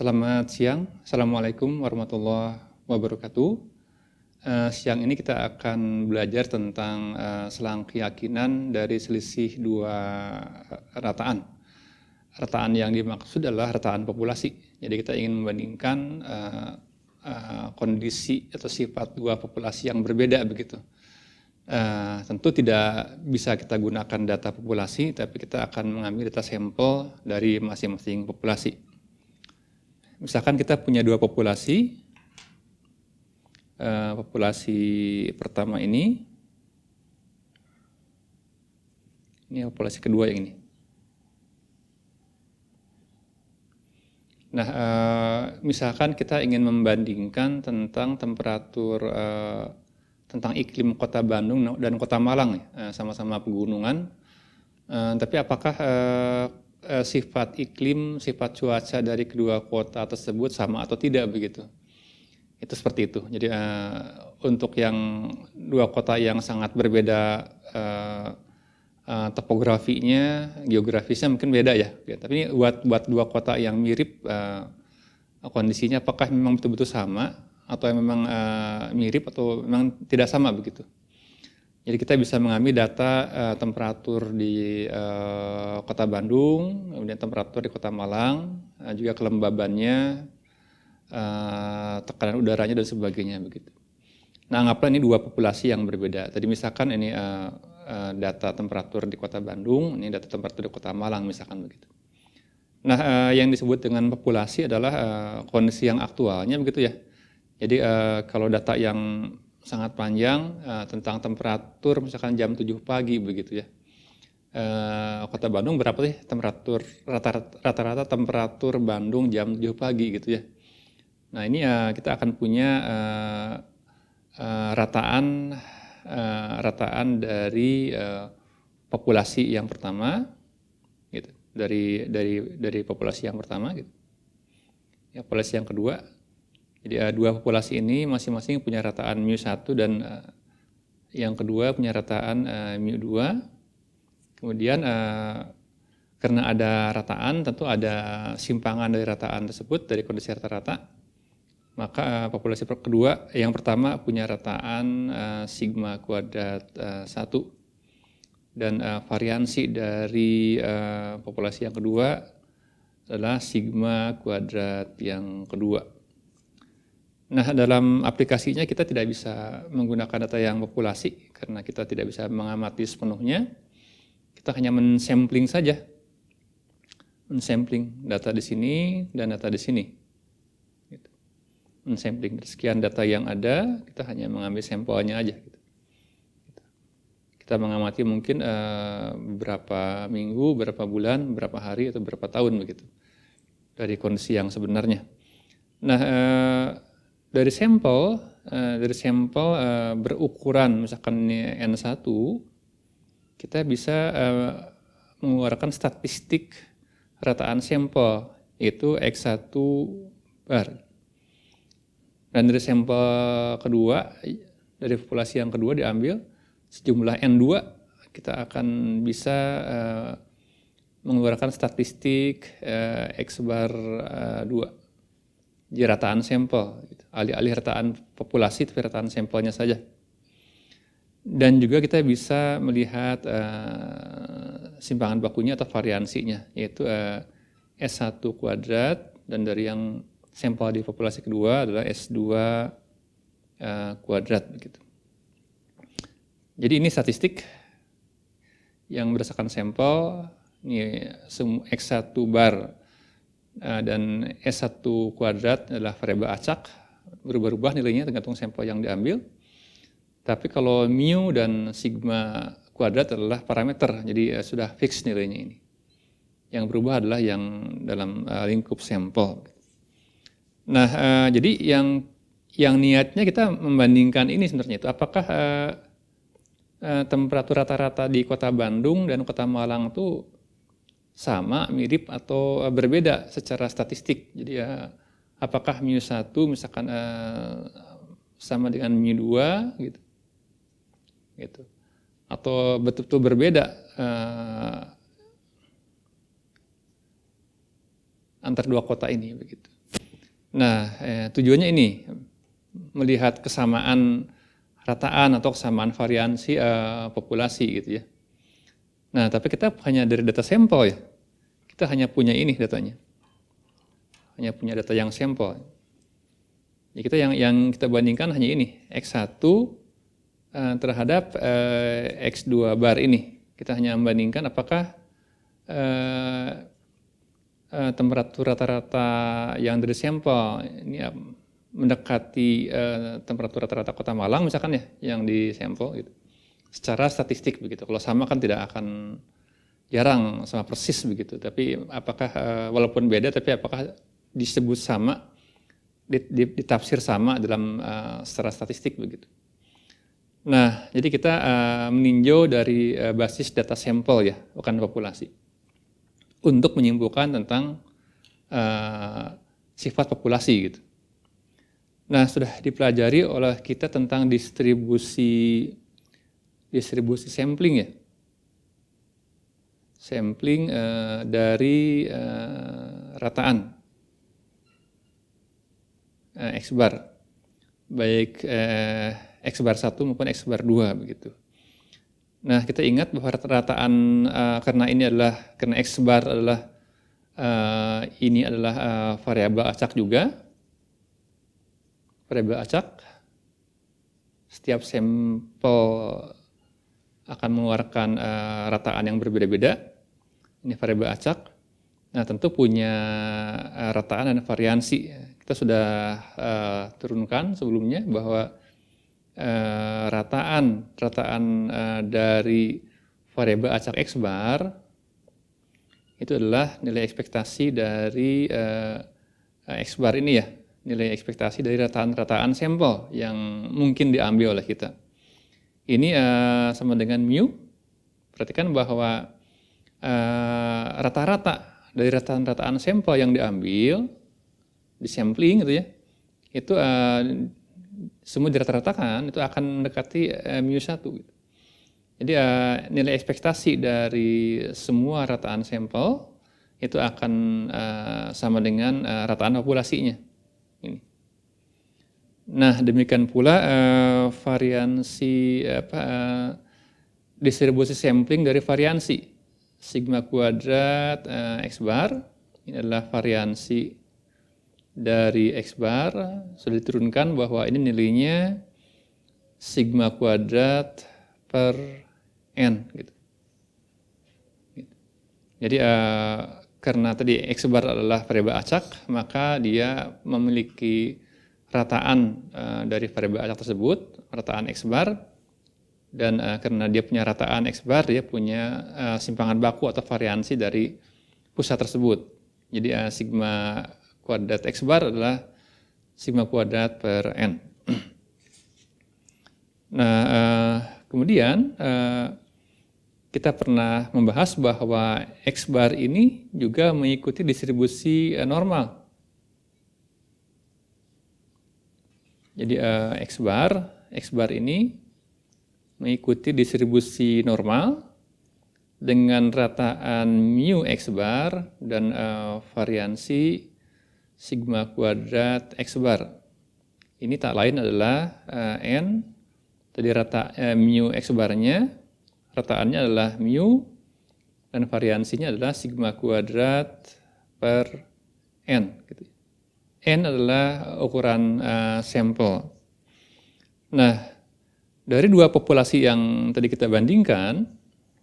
Selamat siang, Assalamualaikum warahmatullahi wabarakatuh. Siang ini kita akan belajar tentang selang keyakinan dari selisih dua rataan. Rataan yang dimaksud adalah rataan populasi. Jadi kita ingin membandingkan kondisi atau sifat dua populasi yang berbeda begitu. Tentu tidak bisa kita gunakan data populasi, tapi kita akan mengambil data sampel dari masing-masing populasi. Misalkan kita punya dua populasi, populasi pertama ini populasi kedua yang ini. Nah, misalkan kita ingin membandingkan tentang temperatur, tentang iklim kota Bandung dan kota Malang, sama-sama pegunungan, tapi apakah sifat iklim, sifat cuaca dari kedua kota tersebut sama atau tidak begitu. Itu seperti itu. Jadi untuk yang dua kota yang sangat berbeda topografinya, geografisnya mungkin beda ya. Tapi ini buat dua kota yang mirip kondisinya apakah memang betul-betul sama atau memang mirip atau memang tidak sama begitu. Jadi kita bisa mengambil data temperatur di kota Bandung, kemudian temperatur di kota Malang, juga kelembabannya, tekanan udaranya dan sebagainya begitu. Nah, anggaplah ini dua populasi yang berbeda. Tadi misalkan ini data temperatur di kota Bandung, ini data temperatur di kota Malang misalkan begitu. Nah, yang disebut dengan populasi adalah kondisi yang aktualnya begitu ya. Jadi kalau data yang sangat panjang tentang temperatur misalkan jam 7 pagi begitu ya. Kota Bandung berapa sih temperatur rata-rata temperatur Bandung jam 7 pagi gitu ya. Nah, ini kita akan punya rataan dari populasi yang pertama gitu. Dari populasi yang pertama gitu. Ya, populasi yang kedua. Jadi dua populasi ini masing-masing punya rataan mu1 dan yang kedua punya rataan mu2. Kemudian karena ada rataan tentu ada simpangan dari rataan tersebut dari kondisi rata-rata. Maka populasi kedua yang pertama punya rataan sigma kuadrat 1 dan variansi dari populasi yang kedua adalah sigma kuadrat yang kedua. Nah, dalam aplikasinya kita tidak bisa menggunakan data yang populasi karena kita tidak bisa mengamati sepenuhnya. Kita hanya mensampling saja. Mensampling data di sini dan data di sini. Gitu. Mensampling sekian data yang ada, kita hanya mengambil sampelnya aja. Gitu. Kita mengamati mungkin beberapa minggu, berapa bulan, berapa hari, atau berapa tahun begitu. Dari kondisi yang sebenarnya. Nah, dari sampel berukuran misalkan ini N1, kita bisa mengeluarkan statistik rataan sampel, yaitu X1 bar. Dan dari sampel kedua, dari populasi yang kedua diambil sejumlah N2, kita akan bisa mengeluarkan statistik X bar 2. Jadi rataan sampel, alih-alih rataan populasi, tapi rataan sampelnya saja. Dan juga kita bisa melihat simpangan bakunya atau variansinya, yaitu S1 kuadrat, dan dari yang sampel di populasi kedua adalah S2 kuadrat. Begitu. Jadi ini statistik yang berdasarkan sampel, ini X1 bar, dan S1 kuadrat adalah variabel acak, berubah-ubah nilainya tergantung sampel yang diambil. Tapi kalau mu dan sigma kuadrat adalah parameter, jadi sudah fix nilainya ini. Yang berubah adalah yang dalam lingkup sampel. Nah, jadi yang niatnya kita membandingkan ini sebenarnya itu apakah temperatur rata-rata di kota Bandung dan kota Malang itu sama, mirip, atau berbeda secara statistik. Jadi apakah mu1 misalkan sama dengan mu2 gitu. Atau betul-betul berbeda antar dua kota ini begitu. Nah, tujuannya ini melihat kesamaan rataan atau kesamaan variansi populasi gitu ya. Nah, tapi kita hanya dari data sampel ya. Kita hanya punya ini datanya. Hanya punya data yang sampel. Ya, kita yang kita bandingkan hanya ini, X1 terhadap X2 bar ini. Kita hanya membandingkan apakah temperatur rata-rata yang dari sampel ini mendekati temperatur rata-rata Kota Malang misalkan ya, yang di sampel gitu. Secara statistik begitu. Kalau sama kan tidak akan jarang sama persis begitu. Tapi apakah walaupun beda tapi apakah disebut sama, ditafsir sama dalam secara statistik begitu. Nah, jadi kita meninjau dari basis data sampel ya, bukan populasi, untuk menyimpulkan tentang sifat populasi gitu. Nah, sudah dipelajari oleh kita tentang distribusi sampling ya. Sampling dari rataan X bar, baik X bar 1 maupun X bar 2 begitu. Nah, kita ingat bahwa rataan karena X bar adalah variabel acak juga. Variabel acak, setiap sampel akan mengeluarkan rataan yang berbeda-beda. Ini variabel acak. Nah, tentu punya rataan dan variansi. Kita sudah turunkan sebelumnya bahwa rataan dari variabel acak X bar itu adalah nilai ekspektasi dari X bar ini ya, nilai ekspektasi dari rataan sampel yang mungkin diambil oleh kita. Ini sama dengan mu. Perhatikan bahwa rata-rata dari rataan sampel yang diambil di sampling gitu ya, itu semua dirata-ratakan itu akan mendekati mu1 gitu. Jadi nilai ekspektasi dari semua rataan sampel itu akan sama dengan rataan populasinya. Ini. Nah, demikian pula variansi distribusi sampling dari variansi sigma kuadrat X bar. Ini adalah variansi dari X bar, sudah diturunkan bahwa ini nilainya sigma kuadrat per N gitu. Jadi karena tadi X bar adalah variabel acak, maka dia memiliki rataan dari variabel acak tersebut, rataan X bar, dan karena dia punya rataan X bar, dia punya simpangan baku atau variansi dari pusat tersebut. Jadi sigma kuadrat X bar adalah sigma kuadrat per N. Nah, kemudian kita pernah membahas bahwa X bar ini juga mengikuti distribusi normal. Jadi X bar ini mengikuti distribusi normal dengan rataan mu X bar dan variansi sigma kuadrat X bar. Ini tak lain adalah N, tadi mu X barnya, rataannya adalah mu, dan variansinya adalah sigma kuadrat per N. Gitu. N adalah ukuran sampel. Nah, dari dua populasi yang tadi kita bandingkan,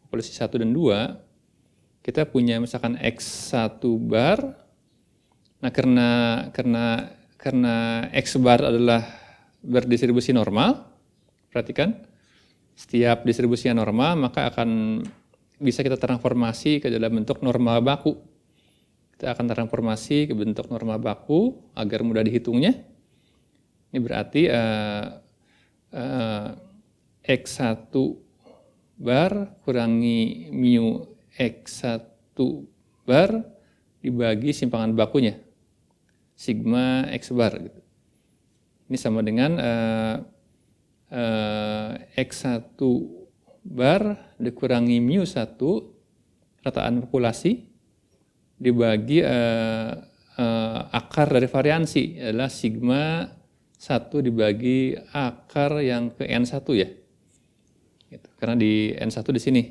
populasi 1 dan 2, kita punya misalkan X1 bar. Nah, karena X bar adalah berdistribusi normal, perhatikan, setiap distribusinya normal, maka akan bisa kita transformasi ke dalam bentuk normal baku. Kita akan transformasi ke bentuk normal baku agar mudah dihitungnya. Ini berarti X1 bar kurangi mu X1 bar dibagi simpangan bakunya, sigma X bar. Gitu. Ini sama dengan X1 bar dikurangi mu1 rataan populasi dibagi akar dari variansi adalah sigma 1 dibagi akar yang ke N1 ya. Gitu. Karena di N1 di sini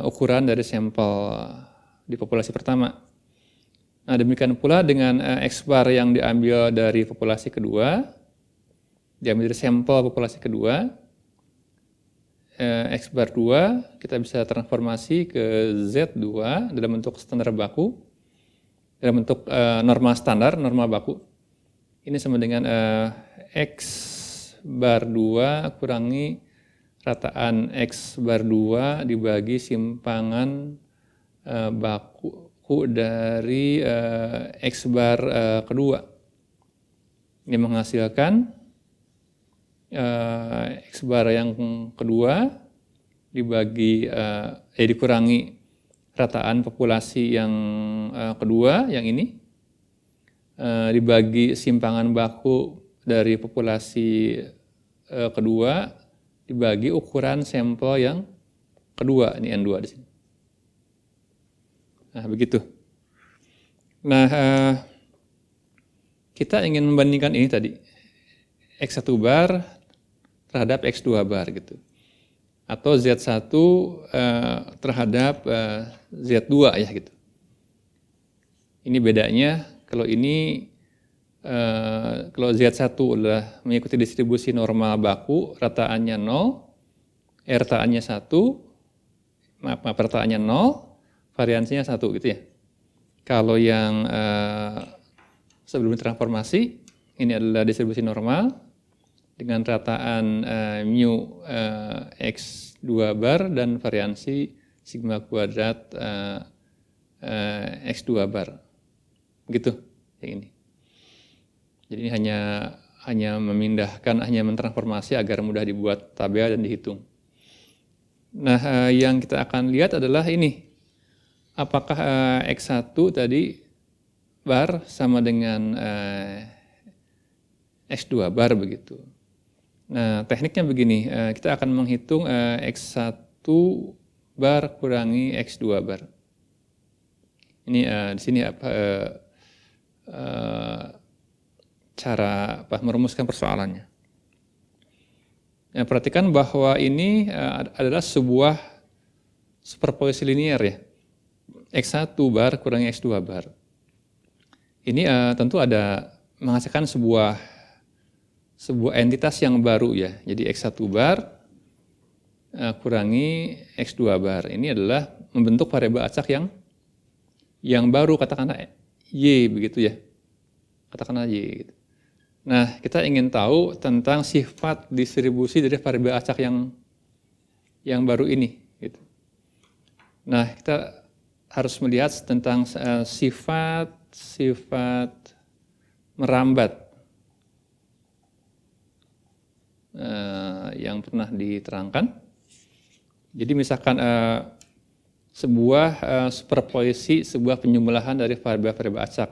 ukuran dari sampel di populasi pertama. Nah, demikian pula dengan X bar yang diambil dari populasi kedua, diambil dari sampel populasi kedua, X bar 2 kita bisa transformasi ke Z2 dalam bentuk standar baku, dalam bentuk normal standar, normal baku. Ini sama dengan X bar 2 kurangi rataan X bar 2 dibagi simpangan baku dari X bar kedua. Ini menghasilkan X bar yang kedua dibagi dikurangi rataan populasi yang kedua, yang ini dibagi simpangan baku dari populasi kedua dibagi ukuran sampel yang kedua, ini N2 di sini. Nah, begitu. Nah, kita ingin membandingkan ini tadi, X1 bar terhadap X2 bar gitu. Atau Z1 terhadap Z2 ya gitu. Ini bedanya, kalau ini, kalau Z1 adalah mengikuti distribusi normal baku, rataannya 0, rataannya 1, rataannya 0, variansinya 1 gitu ya. Kalau yang sebelum transformasi, ini adalah distribusi normal dengan rataan mu X2 bar dan variansi sigma kuadrat X2 bar. Begitu yang ini. Jadi ini hanya memindahkan, hanya mentransformasi agar mudah dibuat tabel dan dihitung. Nah, yang kita akan lihat adalah ini. Apakah X1 tadi bar sama dengan X2 bar begitu. Nah, tekniknya begini, kita akan menghitung X1 bar kurangi X2 bar. Ini di sini cara merumuskan persoalannya. Ya, perhatikan bahwa ini adalah sebuah superposisi linear ya. X1 bar kurangi X2 bar. Ini tentu ada menghasilkan sebuah entitas yang baru ya. Jadi X1 bar kurangi X2 bar. Ini adalah membentuk variabel acak yang baru, katakanlah Y begitu ya. Katakanlah Y gitu. Nah, kita ingin tahu tentang sifat distribusi dari variabel acak yang baru ini gitu. Nah, kita harus melihat tentang sifat merambat yang pernah diterangkan. Jadi misalkan sebuah superposisi, sebuah penjumlahan dari variabel acak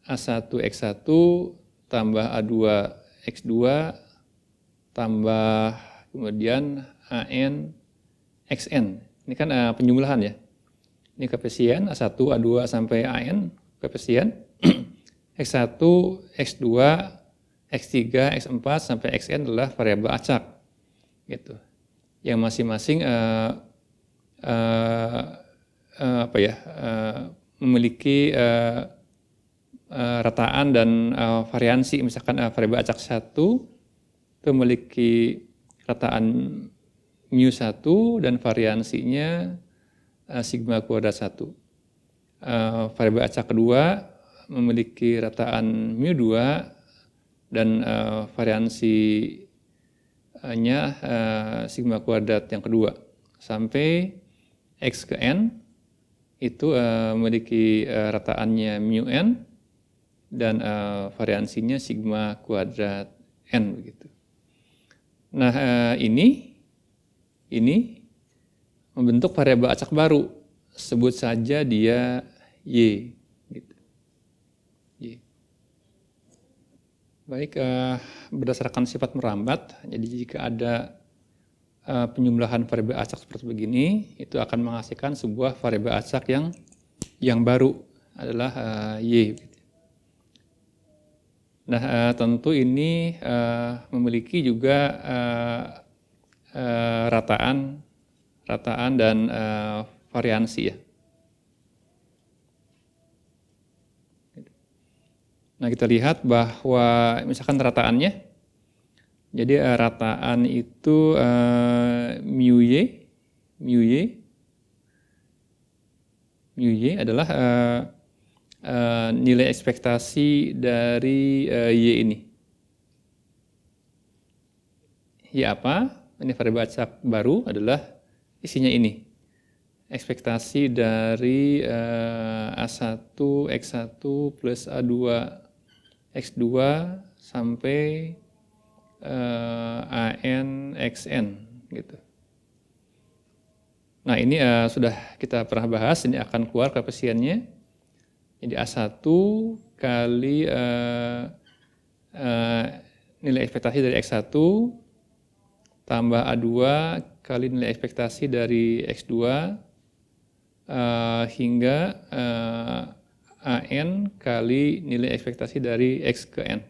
A1 X1 tambah A2 X2 tambah kemudian AN XN. Ini kan penjumlahan ya. Ini koefisien A1, A2 sampai AN koefisien. X1, X2, X3, X4 sampai XN adalah variabel acak. Gitu. Yang masing-masing memiliki rataan dan variansi. Misalkan variabel acak 1 itu memiliki rataan mu1 dan variansinya sigma kuadrat 1. Variabel acak kedua memiliki rataan mu2 dan variansinya sigma kuadrat yang kedua. Sampai X ke N itu memiliki rataannya mu_n dan variansinya sigma kuadrat N begitu. Nah, ini membentuk variabel acak baru, sebut saja dia Y. Gitu. Y. Baik, berdasarkan sifat merambat, jadi jika ada penjumlahan variabel acak seperti begini, itu akan menghasilkan sebuah variabel acak yang baru. adalah Y. Nah, tentu ini memiliki juga rataan dan variansi ya. Nah, kita lihat bahwa misalkan rataannya, jadi rataan itu mu y adalah nilai ekspektasi dari y ini. Y apa? Ini variabel acak baru adalah isinya ini. Ekspektasi dari A1, X1 plus A2, X2 sampai AN, XN gitu. Nah, ini sudah kita pernah bahas, ini akan keluar koefisiennya. Jadi A1 kali nilai ekspektasi dari X1 tambah A2 kali nilai ekspektasi dari X2 hingga AN kali nilai ekspektasi dari X ke N.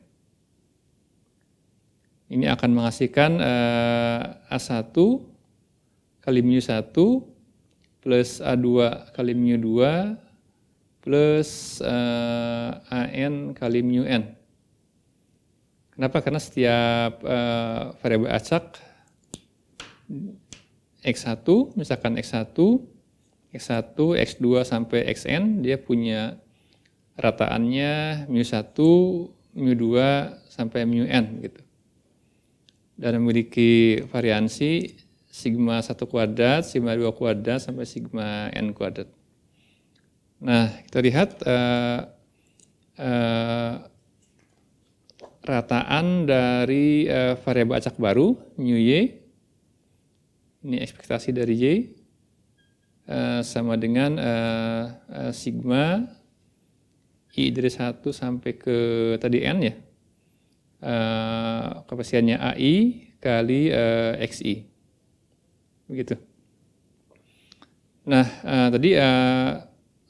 Ini akan menghasilkan A1 kali mu1 plus A2 kali mu2 plus AN kali mu-N. Kenapa? Karena setiap variabel acak X1, misalkan X1, X2 sampai Xn, dia punya rataannya mu1, mu2 sampai mu-N gitu. Dan memiliki variansi sigma 1 kuadrat, sigma 2 kuadrat, sampai sigma N kuadrat. Nah, kita lihat rataan dari variabel acak baru, mu y, ini ekspektasi dari y, sama dengan sigma i dari 1 sampai ke tadi n ya, koefisiennya ai kali xi, begitu. Nah, tadi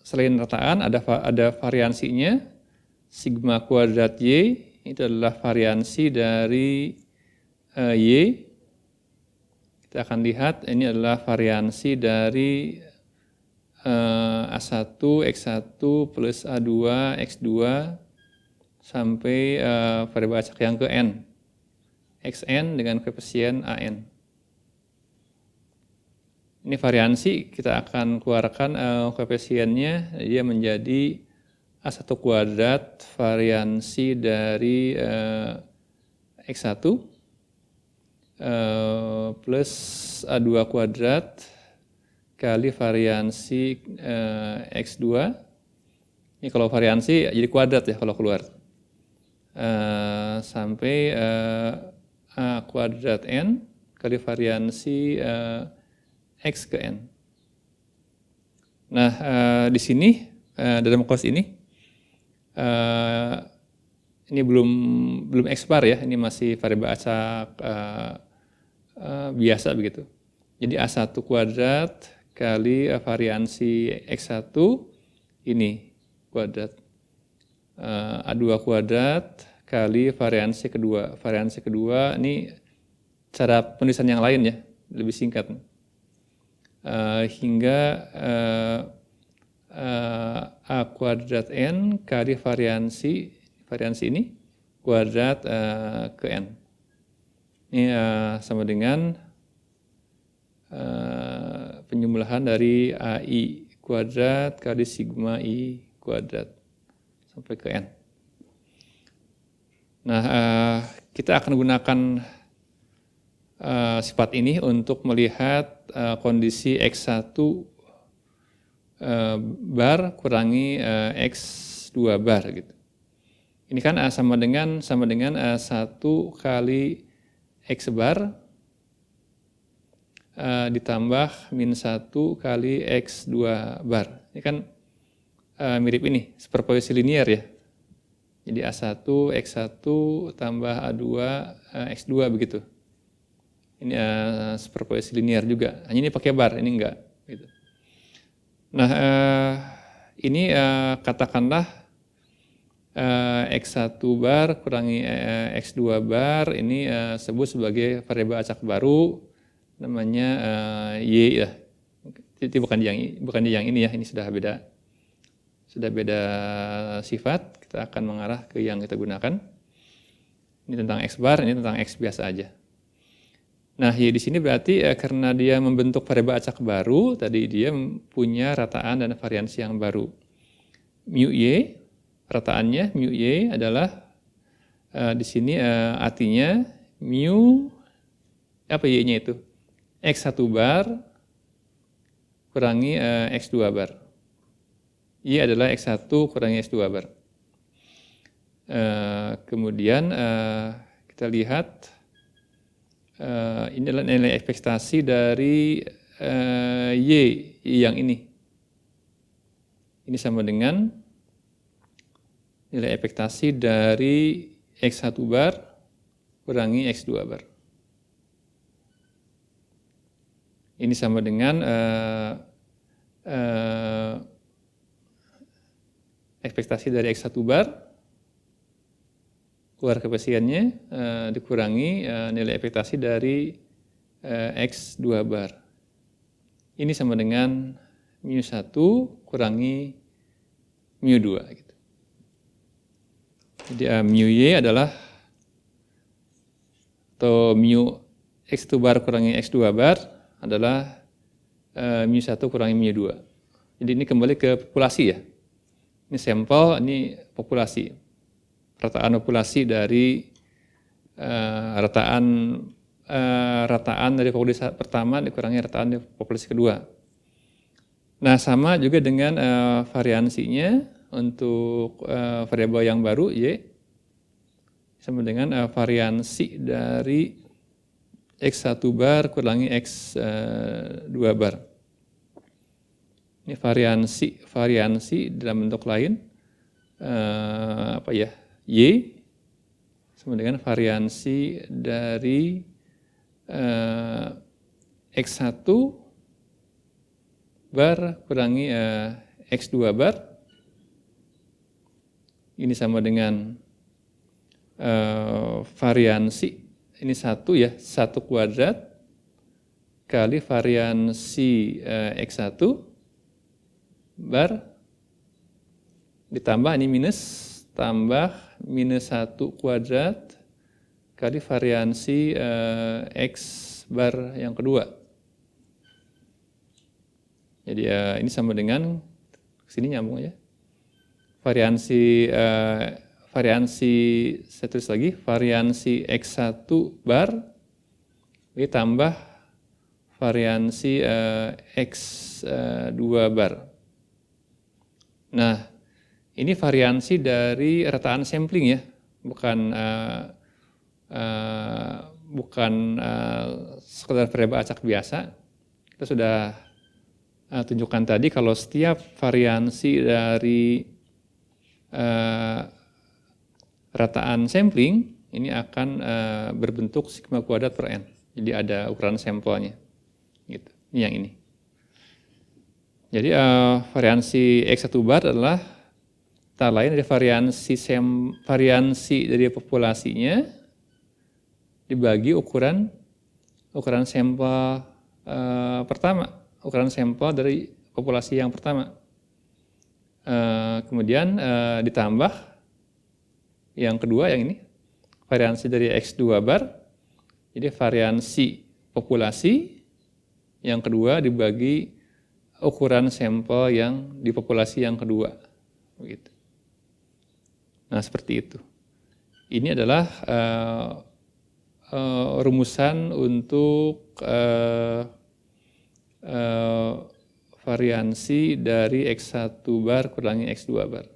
selain rataan ada variansinya, sigma kuadrat y itu adalah variansi dari y. Kita akan lihat ini adalah variansi dari A1, X1 plus A2, X2 sampai variabel acak yang ke N, Xn dengan koefisien AN. Ini variansi, kita akan keluarkan koefisiennya, dia menjadi A1 kuadrat variansi dari X1 plus A2 kuadrat kali variansi X2. Ini kalau variansi jadi kuadrat ya kalau keluar. Sampai A kuadrat N kali variansi X ke N. Nah, di sini dalam kelas ini belum ekspar ya, ini masih variabel acak biasa begitu. Jadi A1 kuadrat kali variansi X1 ini kuadrat, A2 kuadrat kali variansi kedua. Variansi kedua ini cara penulisan yang lain ya, lebih singkat. Hingga A kuadrat N kali variansi ini kuadrat ke N. Ini sama dengan penjumlahan dari AI kuadrat kali sigma I kuadrat sampai ke N. Nah, kita akan gunakan sifat ini untuk melihat kondisi X1 bar kurangi X2 bar gitu. Ini kan sama dengan 1 kali X bar ditambah min 1 kali X2 bar. Ini kan mirip ini, superposisi linear ya. Jadi A1, X1 tambah A2, X2 begitu. Ini superposisi linear juga, hanya ini pakai bar, ini enggak. Gitu. Nah, ini katakanlah X1 bar kurangi X2 bar, ini sebut sebagai variabel acak baru, namanya Y ya. Itu bukan yang ini ya, ini sudah beda sifat, kita akan mengarah ke yang kita gunakan. Ini tentang X bar, ini tentang X biasa aja. Nah, Y di sini berarti karena dia membentuk variabel acak baru, tadi dia punya rataan dan variansi yang baru. Mu Y, rataannya mu Y adalah di sini artinya mu, apa Y-nya itu? X1 bar kurangi X2 bar. Y adalah X1 kurangi X2 bar. Kemudian kita lihat ini adalah nilai ekspektasi dari Y yang ini. Ini sama dengan nilai ekspektasi dari X1 bar kurangi X2 bar. Ini sama dengan ekspektasi dari X1 bar, keluar koefisiennya, dikurangi nilai ekspektasi dari X2 bar. Ini sama dengan mu1 kurangi mu2. Gitu. Jadi mu Y adalah, atau mu X1 bar kurangi X2 bar adalah mu1 kurangi mu2. Jadi ini kembali ke populasi ya. Ini sampel, ini populasi. Rataan populasi dari rataan dari populasi pertama dikurangi rataan dari populasi kedua. Nah, sama juga dengan variansinya untuk variabel yang baru Y sama dengan variansi dari X1 bar kurangi X2 bar. Ini variansi dalam bentuk lain, Y sama dengan variansi dari X1 bar kurangi X2 bar. Ini sama dengan variansi, ini 1 ya, 1 kuadrat kali variansi X1 bar ditambah ini minus, tambah minus 1 kuadrat kali variansi X bar yang kedua. Jadi ini sama dengan, sini nyambung ya. Variansi saya tulis lagi, variansi X1 bar ditambah variansi X2 bar. Nah, ini variansi dari rataan sampling ya, bukan sekedar variabel acak biasa. Kita sudah tunjukkan tadi kalau setiap variansi dari rataan sampling ini akan berbentuk sigma kuadrat per n. Jadi ada ukuran sampelnya. Gitu. Ini yang ini. Jadi variansi X1 bar adalah tak lain dari variansi dari populasinya dibagi ukuran sampel pertama, ukuran sampel dari populasi yang pertama. Kemudian ditambah yang kedua, yang ini variansi dari X2 bar. Jadi variansi populasi yang kedua dibagi ukuran sampel yang di populasi yang kedua. Begitu. Nah, seperti itu. Ini adalah rumusan untuk variansi dari X1 bar kurangi X2 bar.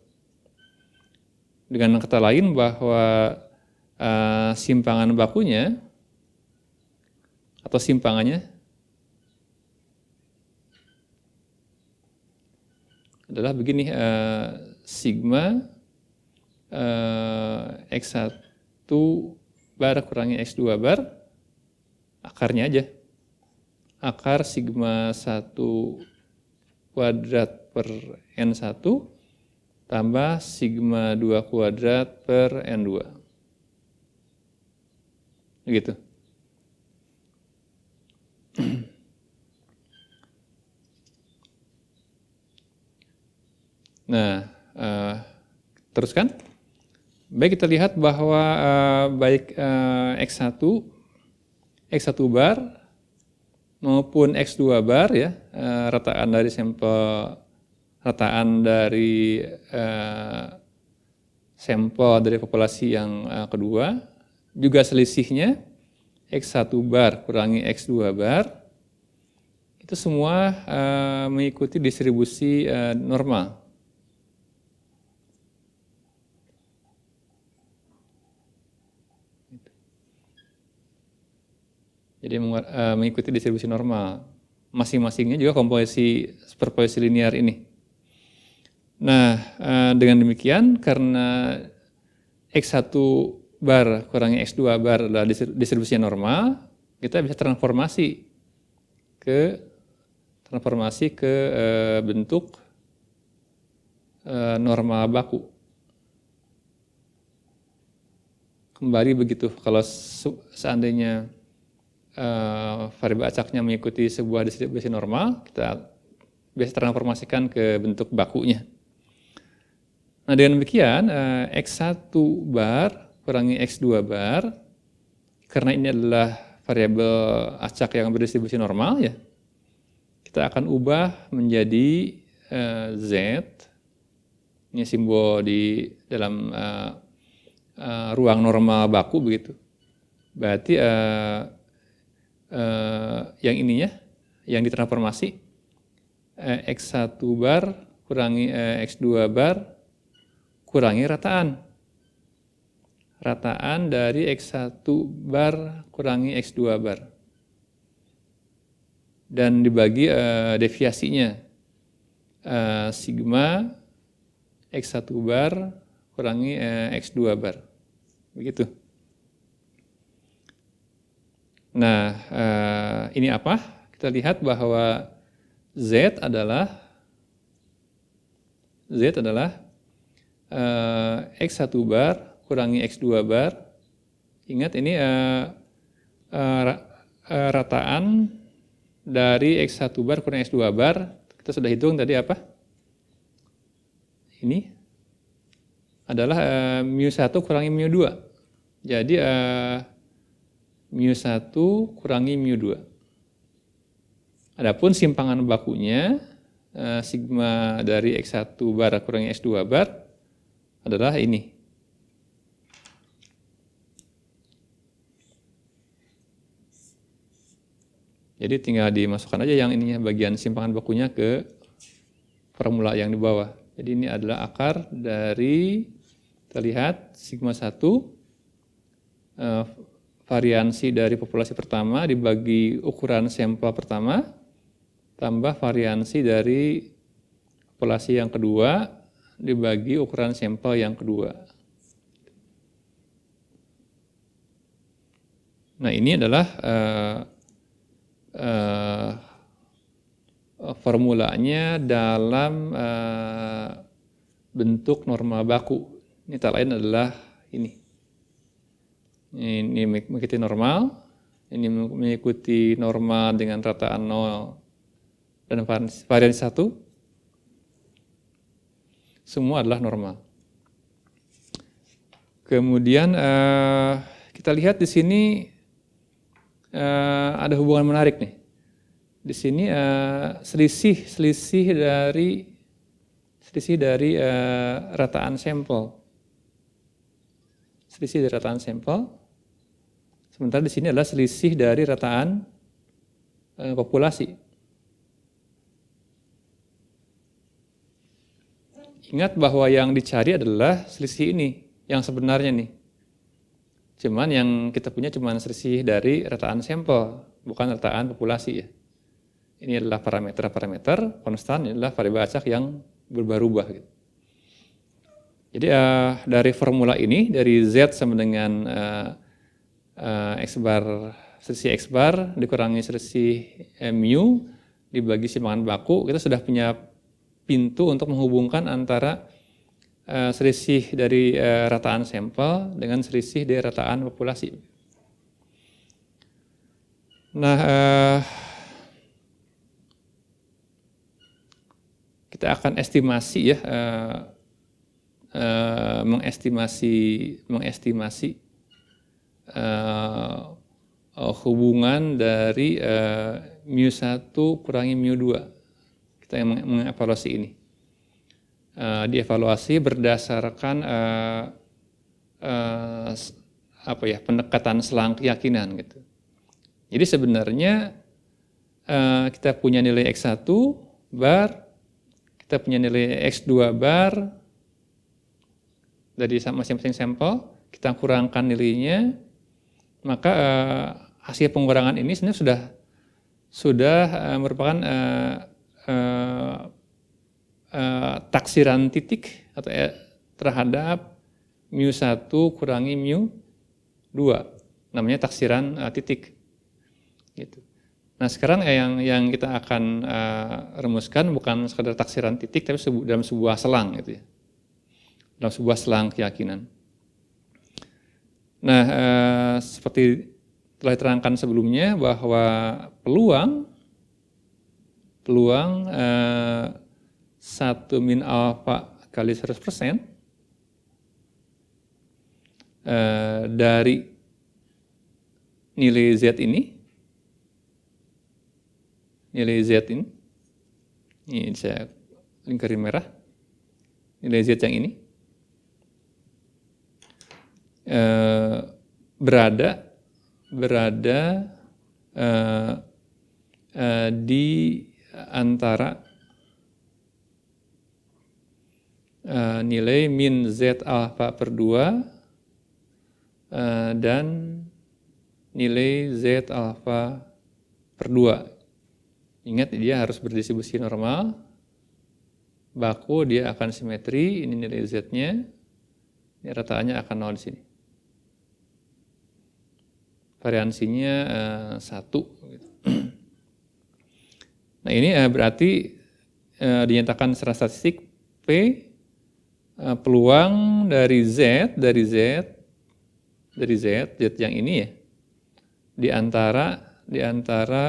Dengan kata lain bahwa simpangan bakunya atau simpangannya adalah begini, sigma X1 bar kurangi X2 bar, akarnya aja. Akar sigma 1 kuadrat per N1 tambah sigma 2 kuadrat per N2. Begitu. Nah, teruskan. Baik, kita lihat bahwa baik X1 bar maupun X2 bar ya, rataan sampel dari populasi yang kedua, juga selisihnya X1 bar kurangi X2 bar, itu semua mengikuti distribusi normal. Jadi mengikuti distribusi normal. Masing-masingnya juga komposisi superposisi linear ini. Nah, dengan demikian karena X1 bar kurangi X2 bar adalah distribusi normal, kita bisa transformasi ke bentuk normal baku. Kembali begitu, kalau seandainya variabel acaknya mengikuti sebuah distribusi normal, kita bisa transformasikan ke bentuk bakunya. Nah, dengan demikian X1 bar kurangi X2 bar, karena ini adalah variabel acak yang berdistribusi normal ya, kita akan ubah menjadi Z, ini simbol di dalam ruang normal baku begitu. Berarti yang ininya, yang ditransformasi X1 bar kurangi X2 bar kurangi rataan dari X1 bar kurangi X2 bar dan dibagi deviasinya sigma X1 bar kurangi X2 bar, begitu. Nah, ini apa? Kita lihat bahwa Z adalah X1 bar kurangi X2 bar. Ingat ini rataan dari X1 bar kurangi X2 bar. Kita sudah hitung tadi apa? Ini adalah mu1 kurangi mu2. Jadi mu1 kurangi mu2. Adapun simpangan bakunya sigma dari X1 bar kurangi X2 bar adalah ini. Jadi tinggal dimasukkan aja yang ininya, bagian simpangan bakunya ke formula yang di bawah. Jadi ini adalah akar dari, kita lihat sigma 1 variansi dari populasi pertama dibagi ukuran sampel pertama, tambah variansi dari populasi yang kedua dibagi ukuran sampel yang kedua. Nah, ini adalah formulanya dalam bentuk normal baku. Ini tak lain adalah ini. Ini mengikuti normal, ini mengikuti normal dengan rataan 0 dan variansi 1. Semua adalah normal. Kemudian kita lihat di sini ada hubungan menarik nih. Di sini selisih dari rataan sampel. Selisih dari rataan sampel. Sementara di sini adalah selisih dari rataan populasi. Ingat bahwa yang dicari adalah selisih ini, yang sebenarnya nih. Cuman yang kita punya cuma selisih dari rataan sampel, bukan rataan populasi ya. Ini adalah parameter konstan, ini adalah variabel acak yang berubah-ubah. Gitu. Jadi dari formula ini, dari Z sama dengan X bar, selisih X bar dikurangi selisih mu dibagi simpangan baku, kita sudah punya pintu untuk menghubungkan antara selisih dari rataan sampel dengan selisih dari rataan populasi. Nah, kita akan estimasi ya, mengestimasi hubungan dari mu1 kurangi mu2. Kita yang mengevaluasi ini. Dievaluasi berdasarkan pendekatan selang keyakinan gitu. Jadi sebenarnya kita punya nilai X1 bar, kita punya nilai X2 bar dari masing-masing sampel, kita kurangkan nilainya, maka hasil pengurangan ini sebenarnya sudah merupakan taksiran titik atau terhadap mu1 kurangi mu2, namanya taksiran titik. Gitu. Nah sekarang yang kita akan rumuskan bukan sekedar taksiran titik, tapi dalam sebuah selang, gitu ya, dalam sebuah selang keyakinan. Nah seperti telah diterangkan sebelumnya bahwa peluang 1 min alfa kali 100% dari nilai Z ini, ini saya lingkarin merah, nilai Z yang ini, berada di antara nilai min Z alfa per 2 dan nilai Z alfa per 2. Ingat, dia harus berdistribusi normal, baku dia akan simetri, ini nilai Z-nya, ini rataannya akan 0 di sini. Variansinya 1. Gitu. Nah ini berarti dinyatakan secara statistik P peluang dari Z yang ini ya, di antara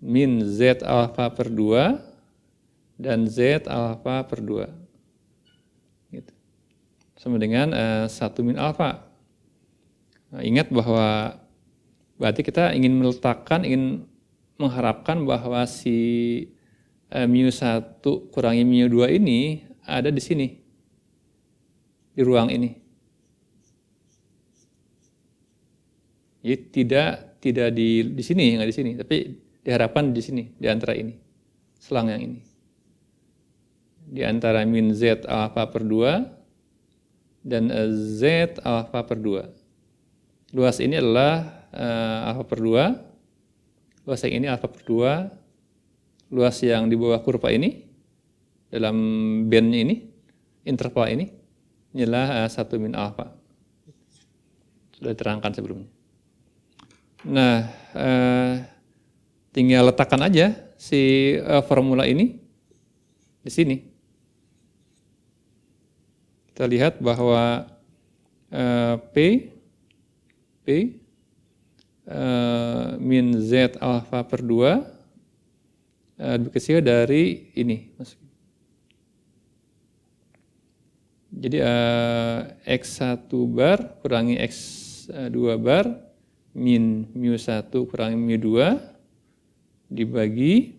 min Z alfa per 2 dan Z alfa per 2. Gitu. Sama dengan 1 min alfa. Nah, ingat bahwa berarti kita ingin mengharapkan bahwa si mu1 kurangi mu2 ini ada di sini, di ruang ini. Jadi tidak di sini, nggak di sini, tapi diharapkan di sini, di antara ini, selang yang ini. Di antara min Z alfa per 2 dan Z alfa per 2. Luas ini adalah alfa per 2, luas yang ini alfa per 2, luas yang di bawah kurva ini, dalam bandnya ini, interval ini adalah 1 min alfa. Sudah diterangkan sebelumnya. Nah, tinggal letakkan aja si formula ini di sini. Kita lihat bahwa P min Z alfa per 2 lebih kecil dari ini. Jadi X1 bar kurangi X2 bar min mu1 kurangi mu2 dibagi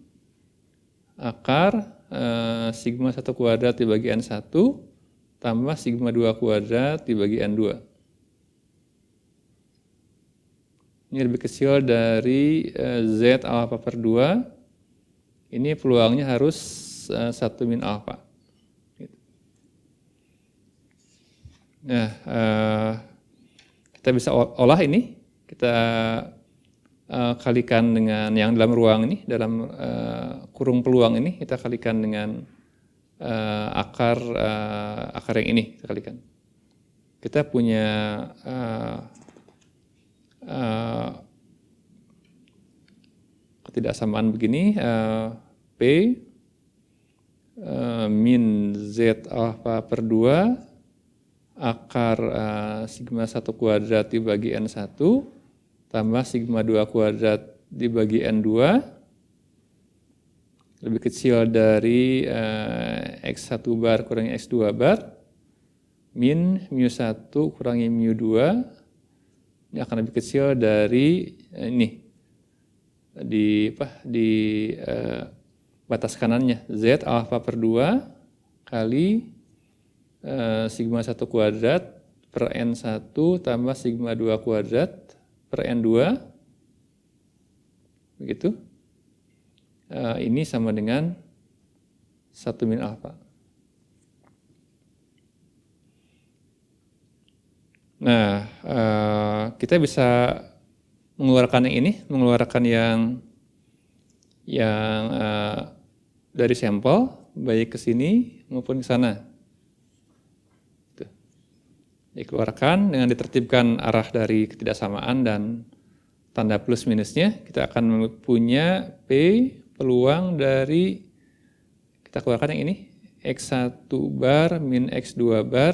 akar sigma 1 kuadrat dibagi N1 tambah sigma 2 kuadrat dibagi N2. Ini lebih kecil dari Z alfa per 2. Ini peluangnya harus 1 min alfa. Nah, kita bisa olah ini, kita kalikan dengan yang dalam ruang ini, dalam kurung peluang ini, kita kalikan dengan akar yang ini, kita kalikan. Kita punya ketidaksamaan begini, P min Z alfa per 2 akar sigma 1 kuadrat dibagi N1 tambah sigma 2 kuadrat dibagi N2 lebih kecil dari X1 bar kurangi X2 bar min mu1 kurangi mu2 ini akan lebih kecil dari ini di batas kanannya Z alfa per 2 kali sigma 1 kuadrat per N1 tambah sigma 2 kuadrat per N2 begitu. Ini sama dengan 1 min alfa. Nah, kita bisa mengeluarkan yang ini, mengeluarkan yang dari sampel baik ke sini maupun ke sana. Dikeluarkan dengan ditertibkan arah dari ketidaksamaan dan tanda plus minusnya, kita akan punya P peluang dari, kita keluarkan yang ini, X1 bar min X2 bar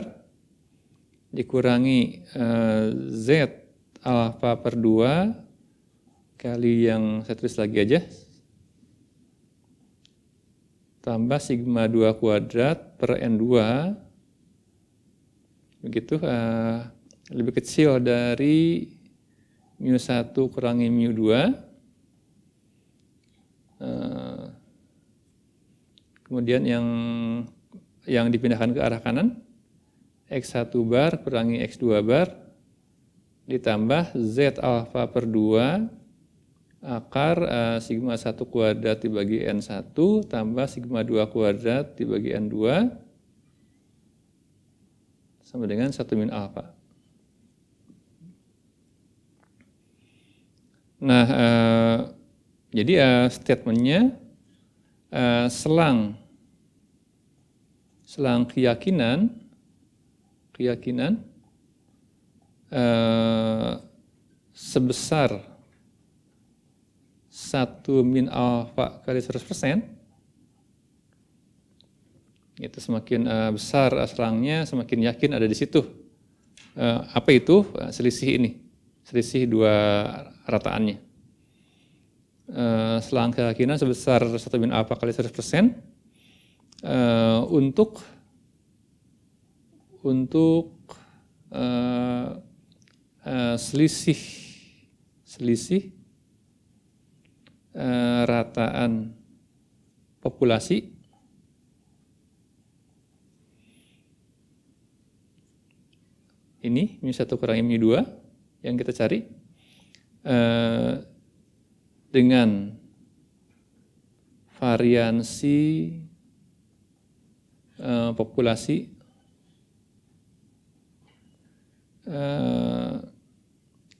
dikurangi Z alfa per 2 kali yang saya tulis lagi aja, tambah sigma 2 kuadrat per N2, begitu, lebih kecil dari mu1 kurangi mu2, kemudian yang dipindahkan ke arah kanan, X1 bar kurangi X2 bar, ditambah Z alfa per 2 akar sigma 1 kuadrat dibagi N1 tambah sigma 2 kuadrat dibagi N2 sama dengan 1 min alfa. Nah, jadi statementnya selang keyakinan sebesar 1 min alfa kali 100%, itu semakin besar selangnya, semakin yakin ada di situ. Apa itu? Selisih ini, selisih dua rataannya. Selang keyakinan sebesar 1 min alfa kali 100% untuk selisih rataan populasi ini mu1 kurangi mu2 yang kita cari dengan variansi populasi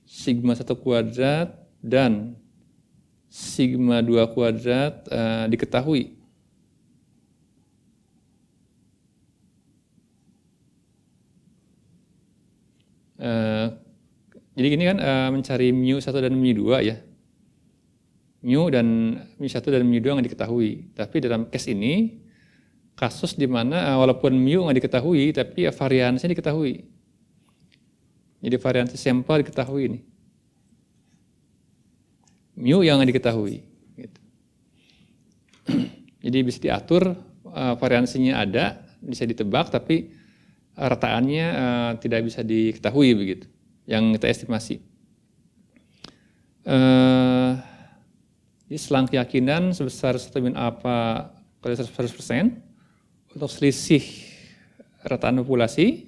sigma 1 kuadrat dan sigma 2 kuadrat diketahui. Jadi gini kan, mencari mu1 dan mu2 ya. Mu dan mu1 dan mu2 nggak diketahui. Tapi dalam case ini, kasus di mana walaupun mu nggak diketahui, tapi variansinya diketahui. Jadi variansi sampel diketahui ini. Mu yang nggak diketahui. Gitu. Jadi bisa diatur, variansinya ada, bisa ditebak, tapi rataannya tidak bisa diketahui begitu, yang kita estimasi. Jadi selang keyakinan sebesar 1 min alfa kali 100% untuk selisih rataan populasi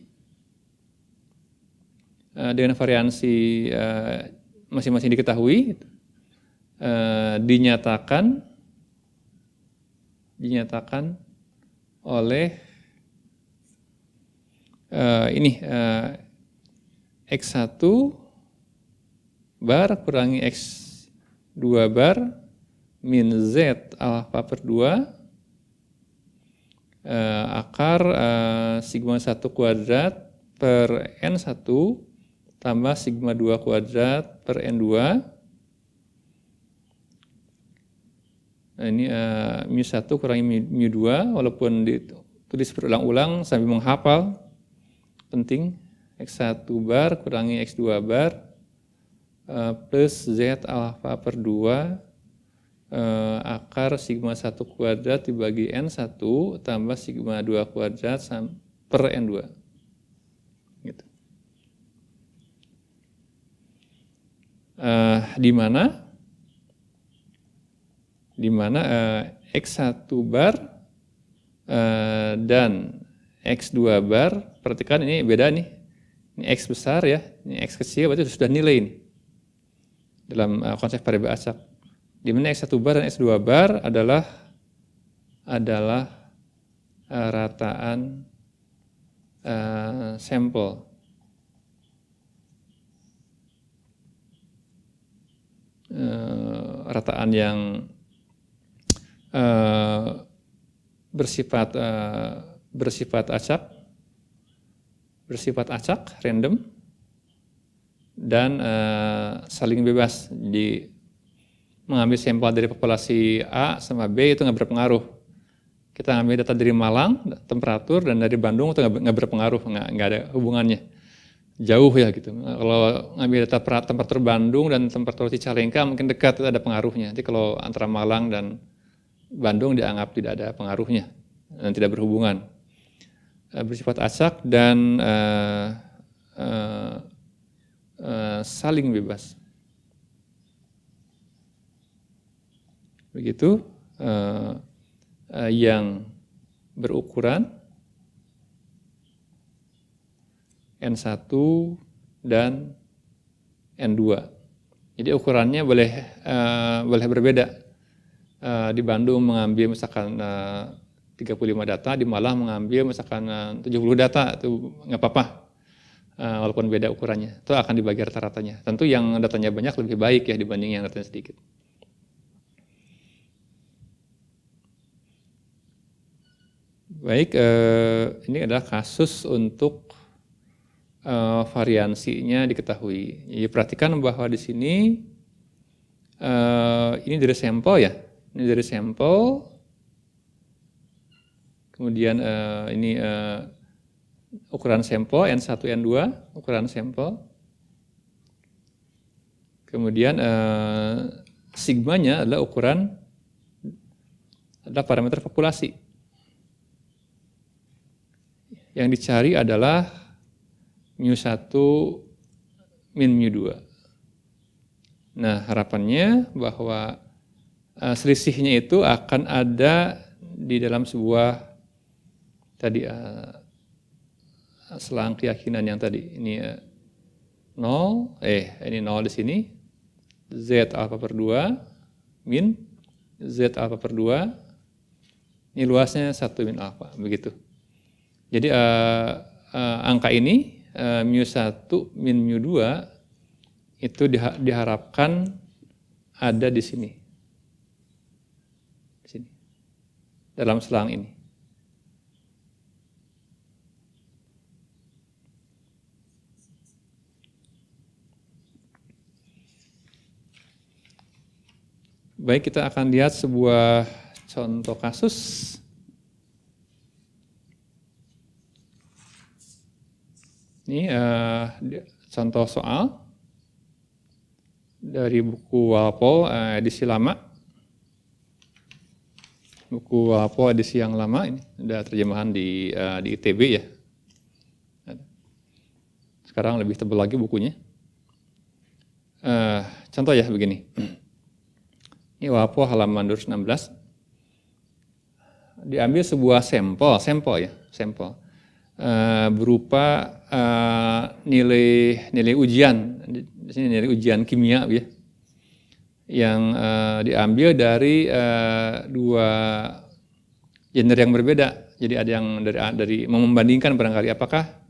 dengan variansi masing-masing diketahui, dinyatakan oleh X1 bar kurangi X2 bar min Z alfa per 2 akar sigma 1 kuadrat per N1 tambah sigma 2 kuadrat per N2 Nah, ini mu1 kurangi mu2, walaupun ditulis berulang-ulang sambil menghafal, penting. X1 bar kurangi X2 bar plus Z alfa per 2 akar sigma 1 kuadrat dibagi N1 tambah sigma 2 kuadrat per N2. Gitu. Di mana X1 bar dan X2 bar, perhatikan ini beda nih. Ini X besar ya, ini X kecil, berarti sudah nilai ini dalam konsep variabel acak. Di mana X1 bar dan X2 bar adalah rataan sampel. Rataan yang bersifat acak, random, dan saling bebas. Jadi mengambil sampel dari populasi A sama B itu nggak berpengaruh. Kita ngambil data dari Malang, temperatur, dan dari Bandung itu nggak berpengaruh, nggak ada hubungannya. Jauh ya gitu. Kalau ngambil data temperatur Bandung dan temperatur Cicalengka mungkin dekat, itu ada pengaruhnya. Jadi kalau antara Malang dan Bandung dianggap tidak ada pengaruhnya dan tidak berhubungan. Bersifat acak dan saling bebas. Begitu yang berukuran N1 dan N2. Jadi ukurannya boleh berbeda. Di Bandung mengambil misalkan 35 data, di Malang mengambil misalkan 70 data, itu nggak apa-apa. Walaupun beda ukurannya, itu akan dibagi rata-ratanya. Tentu yang datanya banyak lebih baik ya dibanding yang datanya sedikit. Baik, ini adalah kasus untuk variansinya diketahui. Jadi perhatikan bahwa di sini ini dari sampel ya, ini dari sampel. Kemudian ini ukuran sampel N1, N2, ukuran sampel. Kemudian sigmanya adalah adalah parameter populasi. Yang dicari adalah mu1 min mu2. Nah, harapannya bahwa selisihnya itu akan ada di dalam sebuah tadi selang keyakinan yang tadi ini 0, ini 0 di sini, Z alfa per 2 min Z alfa per 2, ini luasnya 1 min alfa, begitu. Jadi angka ini mu1 min mu2 itu diharapkan ada di sini. Dalam selang ini. Baik, kita akan lihat sebuah contoh kasus. Ini contoh soal dari buku Walpole edisi lama. Buku Walpole edisi yang lama, ini ada terjemahan di ITB ya. Sekarang lebih tebal lagi bukunya. Contoh ya begini. Ini Walpole halaman 216. Diambil sebuah sampel berupa nilai ujian, di sini nilai ujian kimia ya, yang diambil dari dua genre yang berbeda. Jadi ada yang dari membandingkan barangkali apakah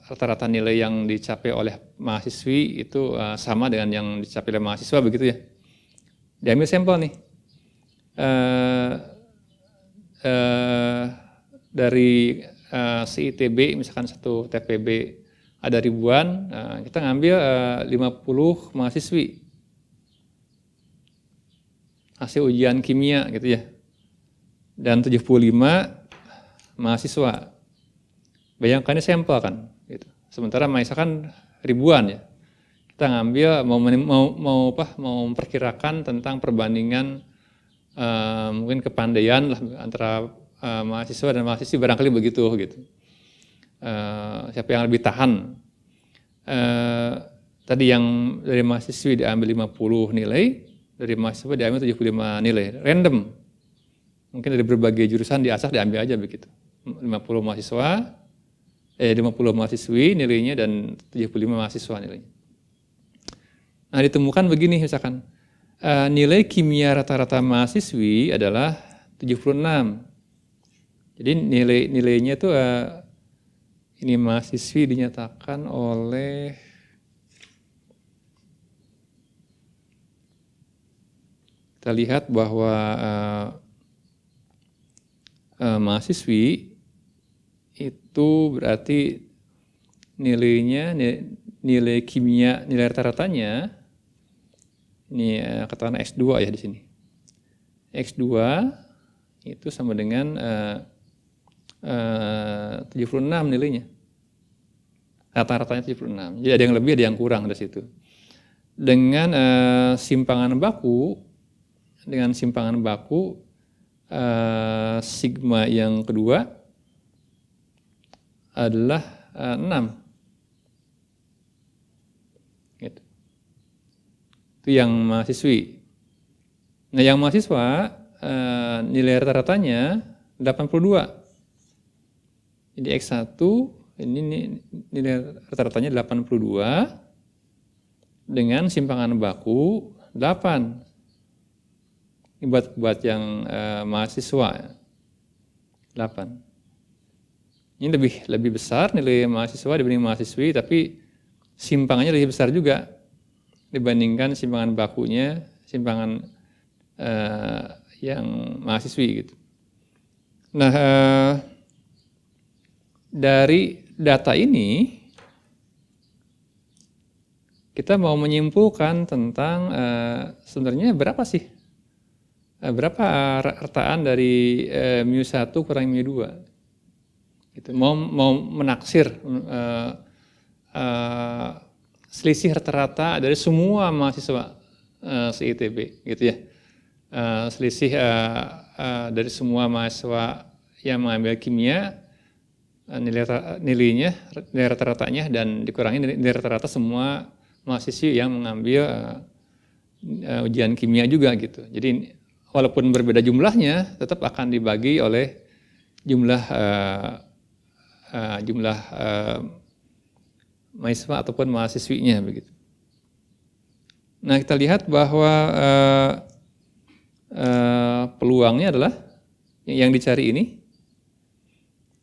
rata-rata nilai yang dicapai oleh mahasiswi itu sama dengan yang dicapai oleh mahasiswa, begitu ya. Diambil sampel nih. Dari CITB, misalkan satu TPB ada ribuan, kita ngambil 50 mahasiswi. hasil ujian kimia gitu ya. Dan 75 mahasiswa. Bayangkan ini sampel kan gitu. Sementara mahasiswa kan ribuan ya. Kita ngambil mau memperkirakan tentang perbandingan mungkin kepandaian lah antara mahasiswa dan mahasiswi, barangkali begitu gitu. Siapa yang lebih tahan. Tadi yang dari mahasiswi diambil 50 nilai, dari mahasiswa diambil 75 nilai, random. Mungkin dari berbagai jurusan diacak diambil aja begitu. 50 mahasiswi nilainya dan 75 mahasiswa nilainya. Nah, ditemukan begini misalkan, nilai kimia rata-rata mahasiswi adalah 76. Jadi nilainya itu ini mahasiswi dinyatakan oleh kita lihat bahwa mahasiswi itu berarti nilainya, nilai kimia, nilai rata-ratanya, ini katakan X2 ya di sini. X2 itu sama dengan 76 nilainya. Rata-ratanya 76. Jadi ada yang lebih, ada yang kurang dari situ. Dengan simpangan baku, sigma yang kedua adalah 6. Gitu. Itu yang mahasiswi. Nah, yang mahasiswa nilai rata-ratanya 82. Jadi X1 ini nilai rata-ratanya 82 dengan simpangan baku 8. Ini buat yang mahasiswa 8. Ini lebih besar nilai mahasiswa dibanding mahasiswi, tapi simpangannya lebih besar juga dibandingkan simpangan bakunya, simpangan yang mahasiswi gitu. Nah, dari data ini kita mau menyimpulkan tentang sebenarnya berapa sih? Berapa rataan dari mu1 kurang mu2? Gitu. Mau menaksir selisih rata-rata dari semua mahasiswa se-ITB gitu ya. Selisih dari semua mahasiswa yang mengambil kimia, nilai rata-ratanya, dan dikurangi nilai rata-rata semua mahasiswi yang mengambil ujian kimia juga gitu. Jadi walaupun berbeda jumlahnya, tetap akan dibagi oleh jumlah mahasiswa ataupun mahasiswinya begitu. Nah, kita lihat bahwa peluangnya adalah yang dicari ini.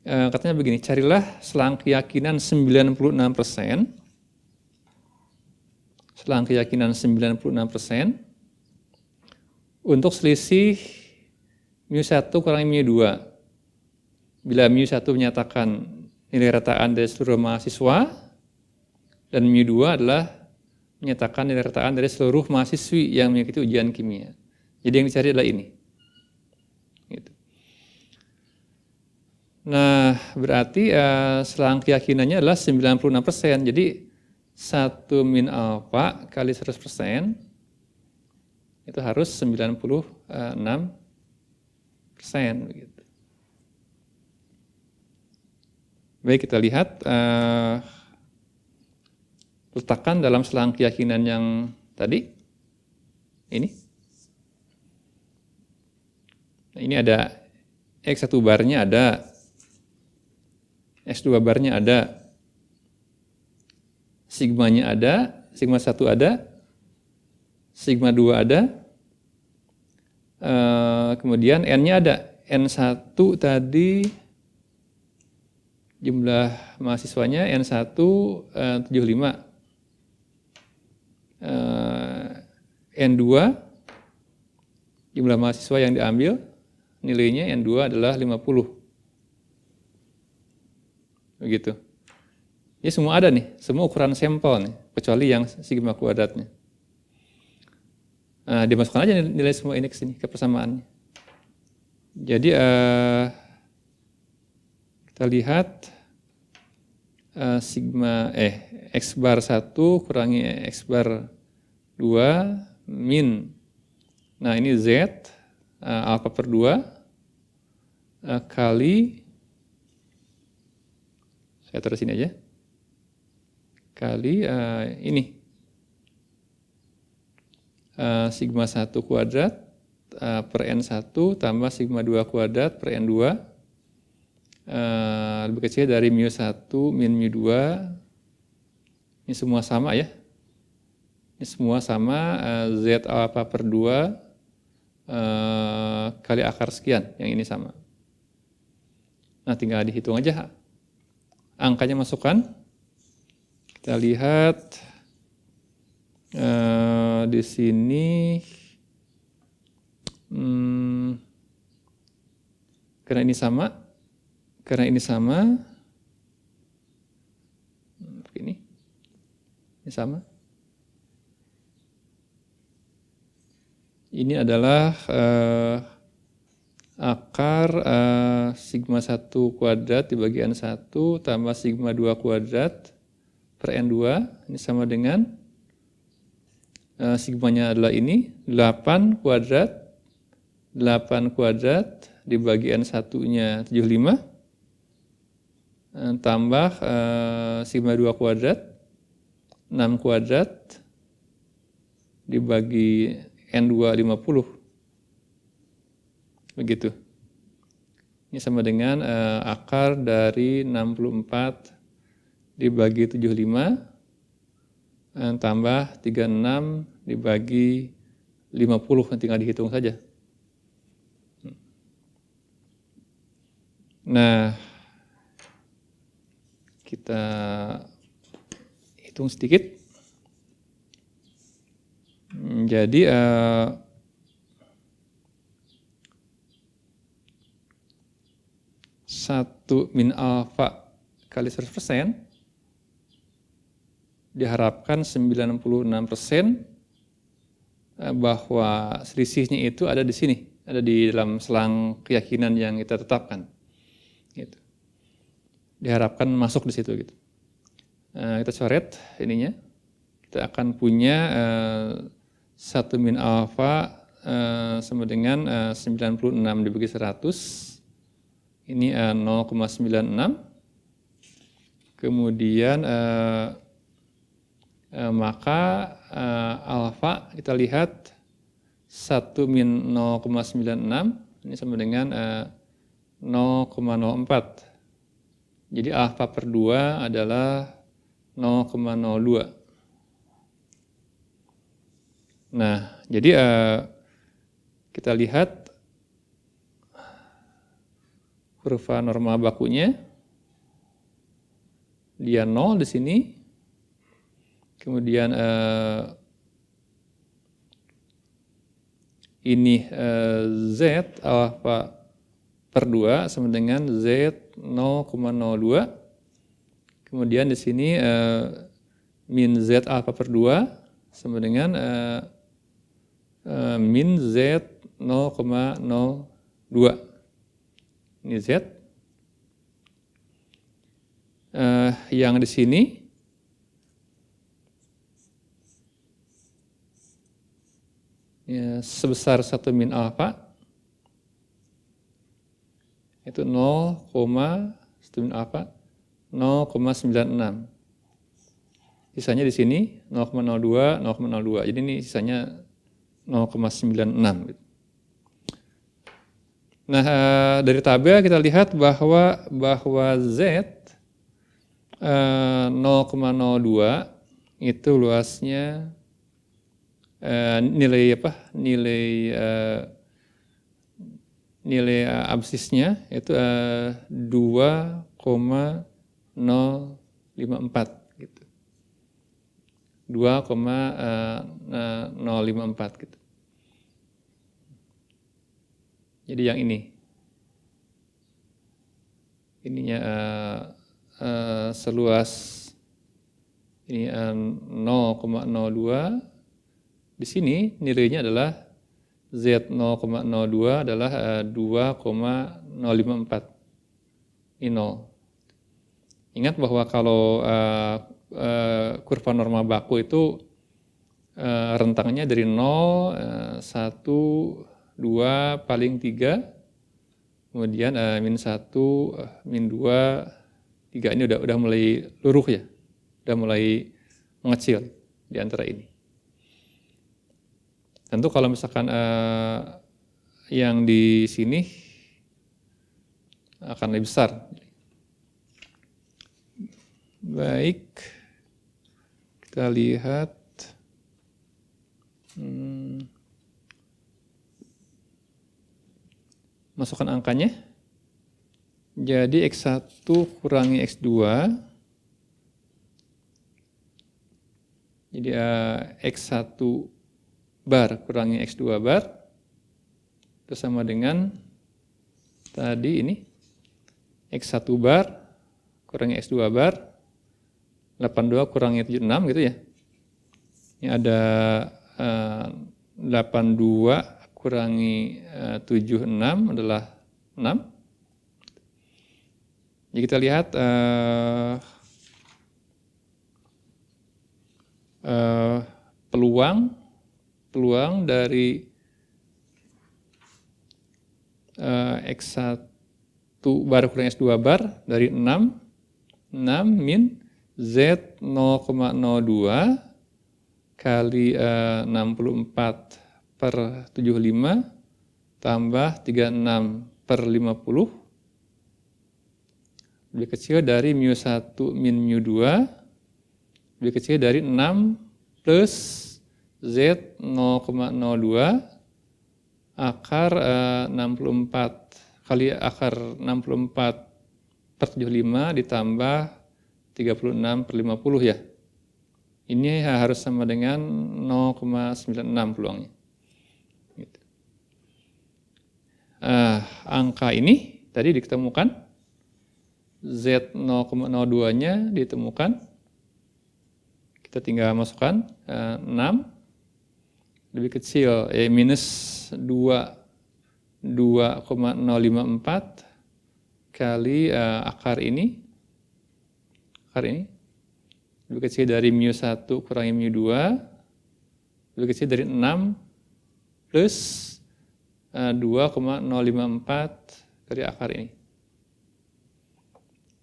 Katanya begini, carilah selang keyakinan 96%. Selang keyakinan 96% untuk selisih mu1 kurangi mu2. Bila mu1 menyatakan nilai rataan dari seluruh mahasiswa, dan mu2 adalah menyatakan nilai rataan dari seluruh mahasiswi yang mengikuti ujian kimia. Jadi yang dicari adalah ini. Gitu. Nah, berarti selang keyakinannya adalah 96%. Jadi 1 min alfa kali 100% itu harus 96%. Begitu. Baik, kita lihat letakkan dalam selang keyakinan yang tadi. Ini. Nah, ini ada X1 barnya ada, X2 barnya ada, sigmanya ada, sigma 1 ada, sigma 2 ada, kemudian N-nya ada. N1 tadi jumlah mahasiswanya N1 75. N2 jumlah mahasiswa yang diambil nilainya N2 adalah 50. Begitu. Ini semua ada nih, semua ukuran sampel nih, kecuali yang sigma kuadratnya. Dimasukkan aja nilai semua ini ke sini, ke persamaannya. Jadi kita lihat sigma X bar 1 kurangi X bar 2 min. Nah ini Z alfa per 2 kali, saya taruh sini aja, kali ini sigma 1 kuadrat per N1 tambah sigma 2 kuadrat per N2 lebih kecil dari mu 1 min mu 2. Ini semua sama ya. Ini semua sama Z alfa per 2 kali akar sekian, yang ini sama. Nah tinggal dihitung aja. Angkanya masukkan. Kita lihat di sini karena ini sama ini sama. Ini adalah akar sigma 1 kuadrat dibagi N1 tambah sigma 2 kuadrat per N2. Ini sama dengan sigmanya adalah ini 8 kuadrat dibagi N1-nya 75 tambah sigma 2 kuadrat 6 kuadrat dibagi N2 50. Begitu. Ini sama dengan akar dari 64 dibagi 75 tambah 36 dibagi 50, tinggal dihitung saja. Nah, kita hitung sedikit. Jadi 1 min alfa kali 100% diharapkan 96% bahwa selisihnya itu ada di sini, ada di dalam selang keyakinan yang kita tetapkan. Gitu. Diharapkan masuk di situ. Gitu. Kita coret ininya. Kita akan punya 1 min alfa sama dengan 96 dibagi 100. Ini 0,96. Kemudian maka alfa kita lihat 1 min 0,96 ini sama dengan 0,04. Jadi alfa per 2 adalah 0,02. Nah, jadi kita lihat kurva norma bakunya, dia 0 di sini, kemudian ini Z alfa per 2 sama dengan Z 0,02, kemudian di sini min Z alfa per 2 sama dengan min Z 0,02. Ini Z. Yang di sini ya, sebesar 1 min alfa itu 1 min alfa 0,96. Sisanya di sini 0,02, 0,02. Jadi ini sisanya 0,96. Nah, dari tabel kita lihat bahwa Z 0,02 itu luasnya nilai absisnya itu 2,054 gitu. 2,054 gitu. Jadi yang ininya seluas ini 0,02 Di sini nilainya adalah Z0,02 adalah 2,054. Ini 0. Ingat bahwa kalau kurva norma baku itu rentangnya dari 0, 1, 2, paling 3, kemudian min 1, min 2, 3 ini udah mulai luruh ya, udah mulai mengecil di antara ini. Tentu kalau misalkan yang di sini akan lebih besar. Baik, kita lihat. Masukkan angkanya. Jadi X1 kurangi X2. Jadi X1 bar kurangi X2 bar. Itu sama dengan tadi ini. X1 bar kurangi X2 bar. 82 kurangi 76 gitu ya. Ini ada 82 kurangi 76 adalah 6. Jadi kita lihat peluang dari X1 bar kurangi X2 bar dari 6 min Z 0,02 kali 64 per 75 tambah 36 per 50 lebih kecil dari mu1 min mu2 lebih kecil dari 6 plus Z 0,02 akar 64 kali akar 64 per 75 ditambah 36 per 50 ya. Ini harus sama dengan 0,96 peluangnya. Gitu. Angka ini tadi ditemukan, Z 0,02-nya ditemukan. Kita tinggal masukkan 6 lebih kecil, minus 2,054 kali akar ini lebih kecil dari mu1 kurangi mu2 lebih kecil dari 6 plus 2,054 kali akar ini.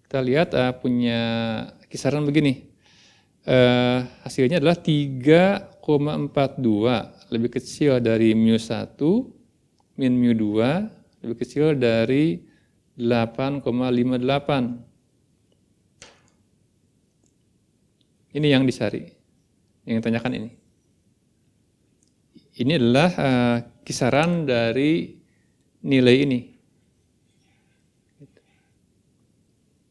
Kita lihat punya kisaran begini. Hasilnya adalah 3,42 lebih kecil dari mu1 min mu2 lebih kecil dari 8,58. Ini yang dicari, yang ditanyakan ini. Ini adalah kisaran dari nilai ini.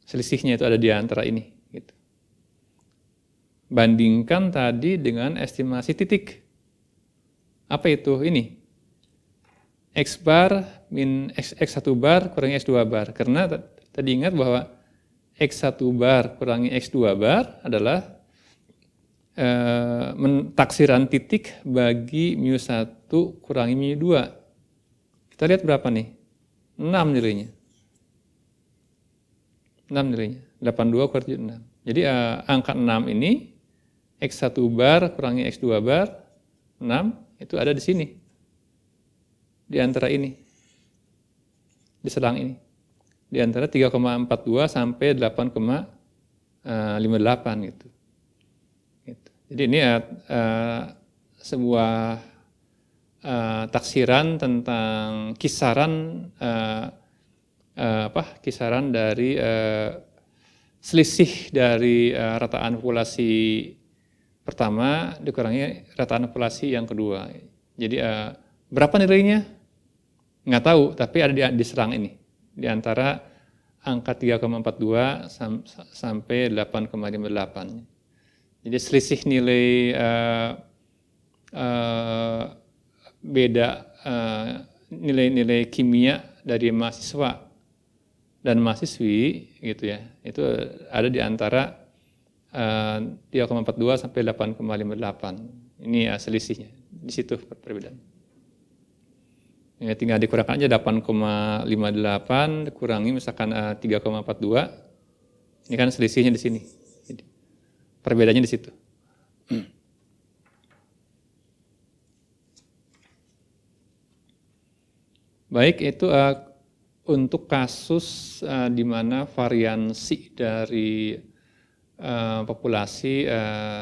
Selisihnya itu ada di antara ini. Gitu. Bandingkan tadi dengan estimasi titik. Apa itu? Ini. X bar min X1 bar kurangi X2 bar. Karena tadi ingat bahwa X1 bar kurangi X2 bar adalah taksiran titik bagi mu1 kurangi mu2. Kita lihat berapa nih? 6 nilainya. 6 nilainya. 82 kurangi 6. Jadi angka 6 ini X1 bar kurangi X2 bar 6 itu ada di sini. Di antara ini. Di selang ini. Di antara 3,42 sampai 8,58 gitu. Jadi ini sebuah taksiran tentang kisaran kisaran dari selisih dari rataan populasi pertama dikurangi rataan populasi yang kedua. Jadi berapa nilainya? Nggak tahu, tapi ada di serang ini di antara angka 3,42 sampai 8,58. Jadi selisih nilai beda nilai-nilai kimia dari mahasiswa dan mahasiswi gitu ya, itu ada di antara 3,42 sampai 8,58. Ini selisihnya di situ perbedaan. Ya, tinggal dikurangkan aja 8,58 dikurangi misalkan 3,42. Ini kan selisihnya di sini. Jadi, perbedaannya di situ. Baik, itu untuk kasus di mana variansi dari populasi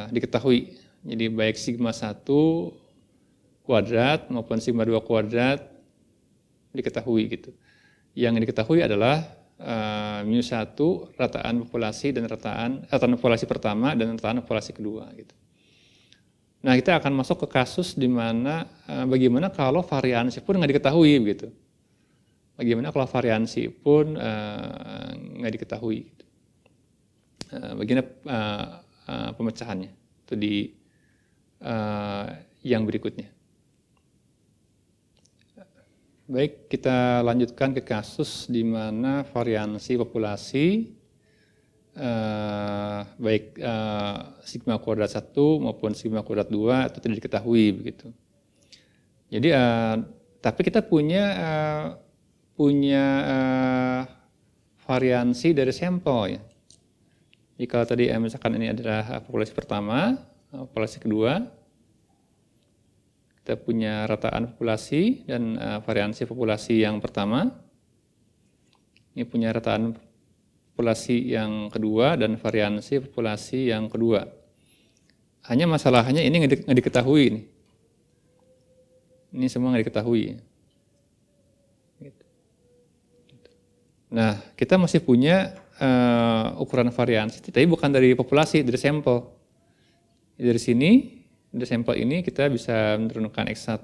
diketahui. Jadi baik sigma 1 kuadrat maupun sigma 2 kuadrat diketahui gitu. Yang diketahui adalah mu1 rataan populasi dan rataan populasi pertama dan rataan populasi kedua gitu. Nah, kita akan masuk ke kasus di mana bagaimana kalau variansi pun nggak diketahui begitu. Bagaimana kalau variansi pun nggak diketahui. Gitu. Bagaimana pemecahannya itu di yang berikutnya. Baik, kita lanjutkan ke kasus di mana variansi populasi baik sigma kuadrat 1 maupun sigma kuadrat 2 itu tidak diketahui begitu. Jadi tapi kita punya variansi dari sampel ya. Jika tadi misalkan ini adalah populasi pertama, populasi kedua, kita punya rataan populasi dan variansi populasi yang pertama. Ini punya rataan populasi yang kedua dan variansi populasi yang kedua. Hanya masalahnya ini nggak diketahui nih. Ini semua nggak diketahui. Nah, kita masih punya ukuran variansi, tapi bukan dari populasi, dari sampel. Dari sini, dari sampel ini kita bisa menurunkan X1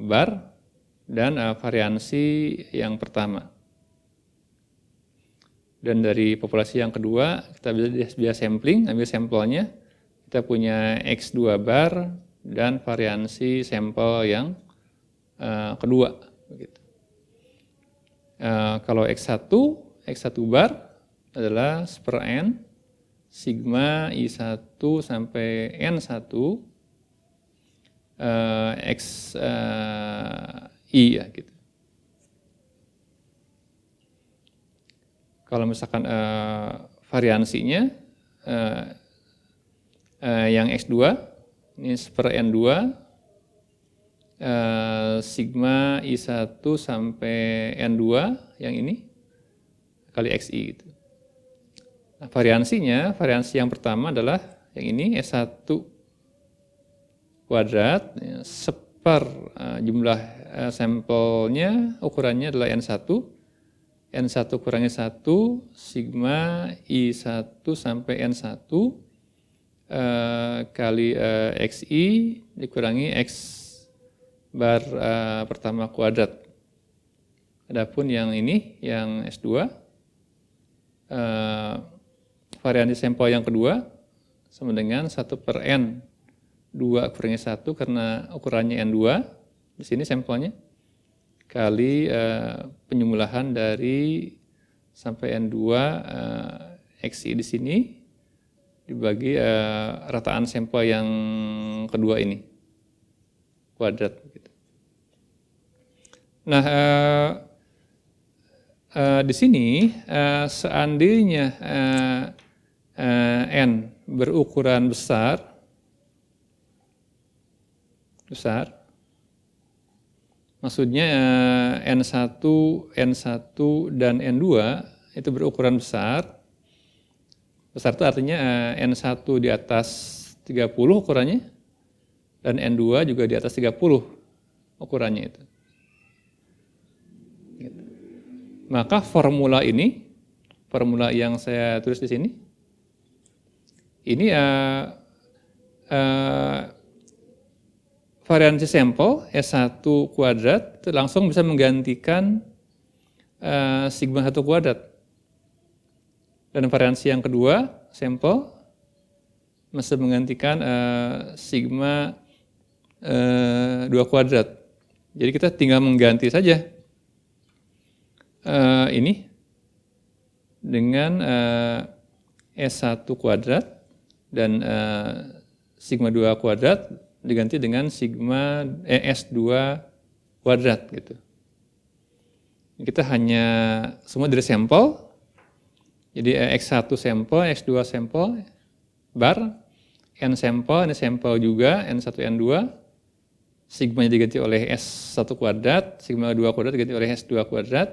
bar dan variansi yang pertama. Dan dari populasi yang kedua, kita bisa sampling, ambil sampelnya, kita punya X2 bar dan variansi sampel yang kedua. Begitu. Kalau X1 bar adalah per N, sigma I1 sampai N1, XI ya gitu. Kalau misalkan variansinya yang X2, ini per N2, sigma I1 sampai N2 yang ini kali XI gitu. Nah, variansi yang pertama adalah yang ini S1 kuadrat ya, seper jumlah sampelnya ukurannya adalah N1 kurangi 1 sigma I1 sampai N1 kali XI dikurangi X bar pertama kuadrat. Adapun yang ini, yang S2, variansi sampel yang kedua sama dengan 1 per N 2 kurangi 1 karena ukurannya N2 di sini sampelnya kali penyumlahan dari sampai N2 XI di sini dibagi rataan sampel yang kedua ini kuadrat. Gitu. Nah, di sini seandainya N berukuran besar, maksudnya N1 dan N2 itu berukuran besar. Besar itu artinya N1 di atas 30 ukurannya, dan N2 juga di atas 30 ukurannya itu. Gitu. Maka formula yang saya tulis di sini, ini variansi sampel S1 kuadrat itu langsung bisa menggantikan sigma 1 kuadrat. Dan variansi yang kedua, sampel, masih menggantikan sigma 2 kuadrat. Jadi kita tinggal mengganti saja ini dengan S1 kuadrat dan sigma 2 kuadrat diganti dengan sigma S2 kuadrat gitu. Kita hanya semua dari sampel, jadi X1 sampel, X2 sampel, bar, N sampel, ini sampel juga, N1, N2, sigmanya diganti oleh S1 kuadrat, sigma 2 kuadrat diganti oleh S2 kuadrat,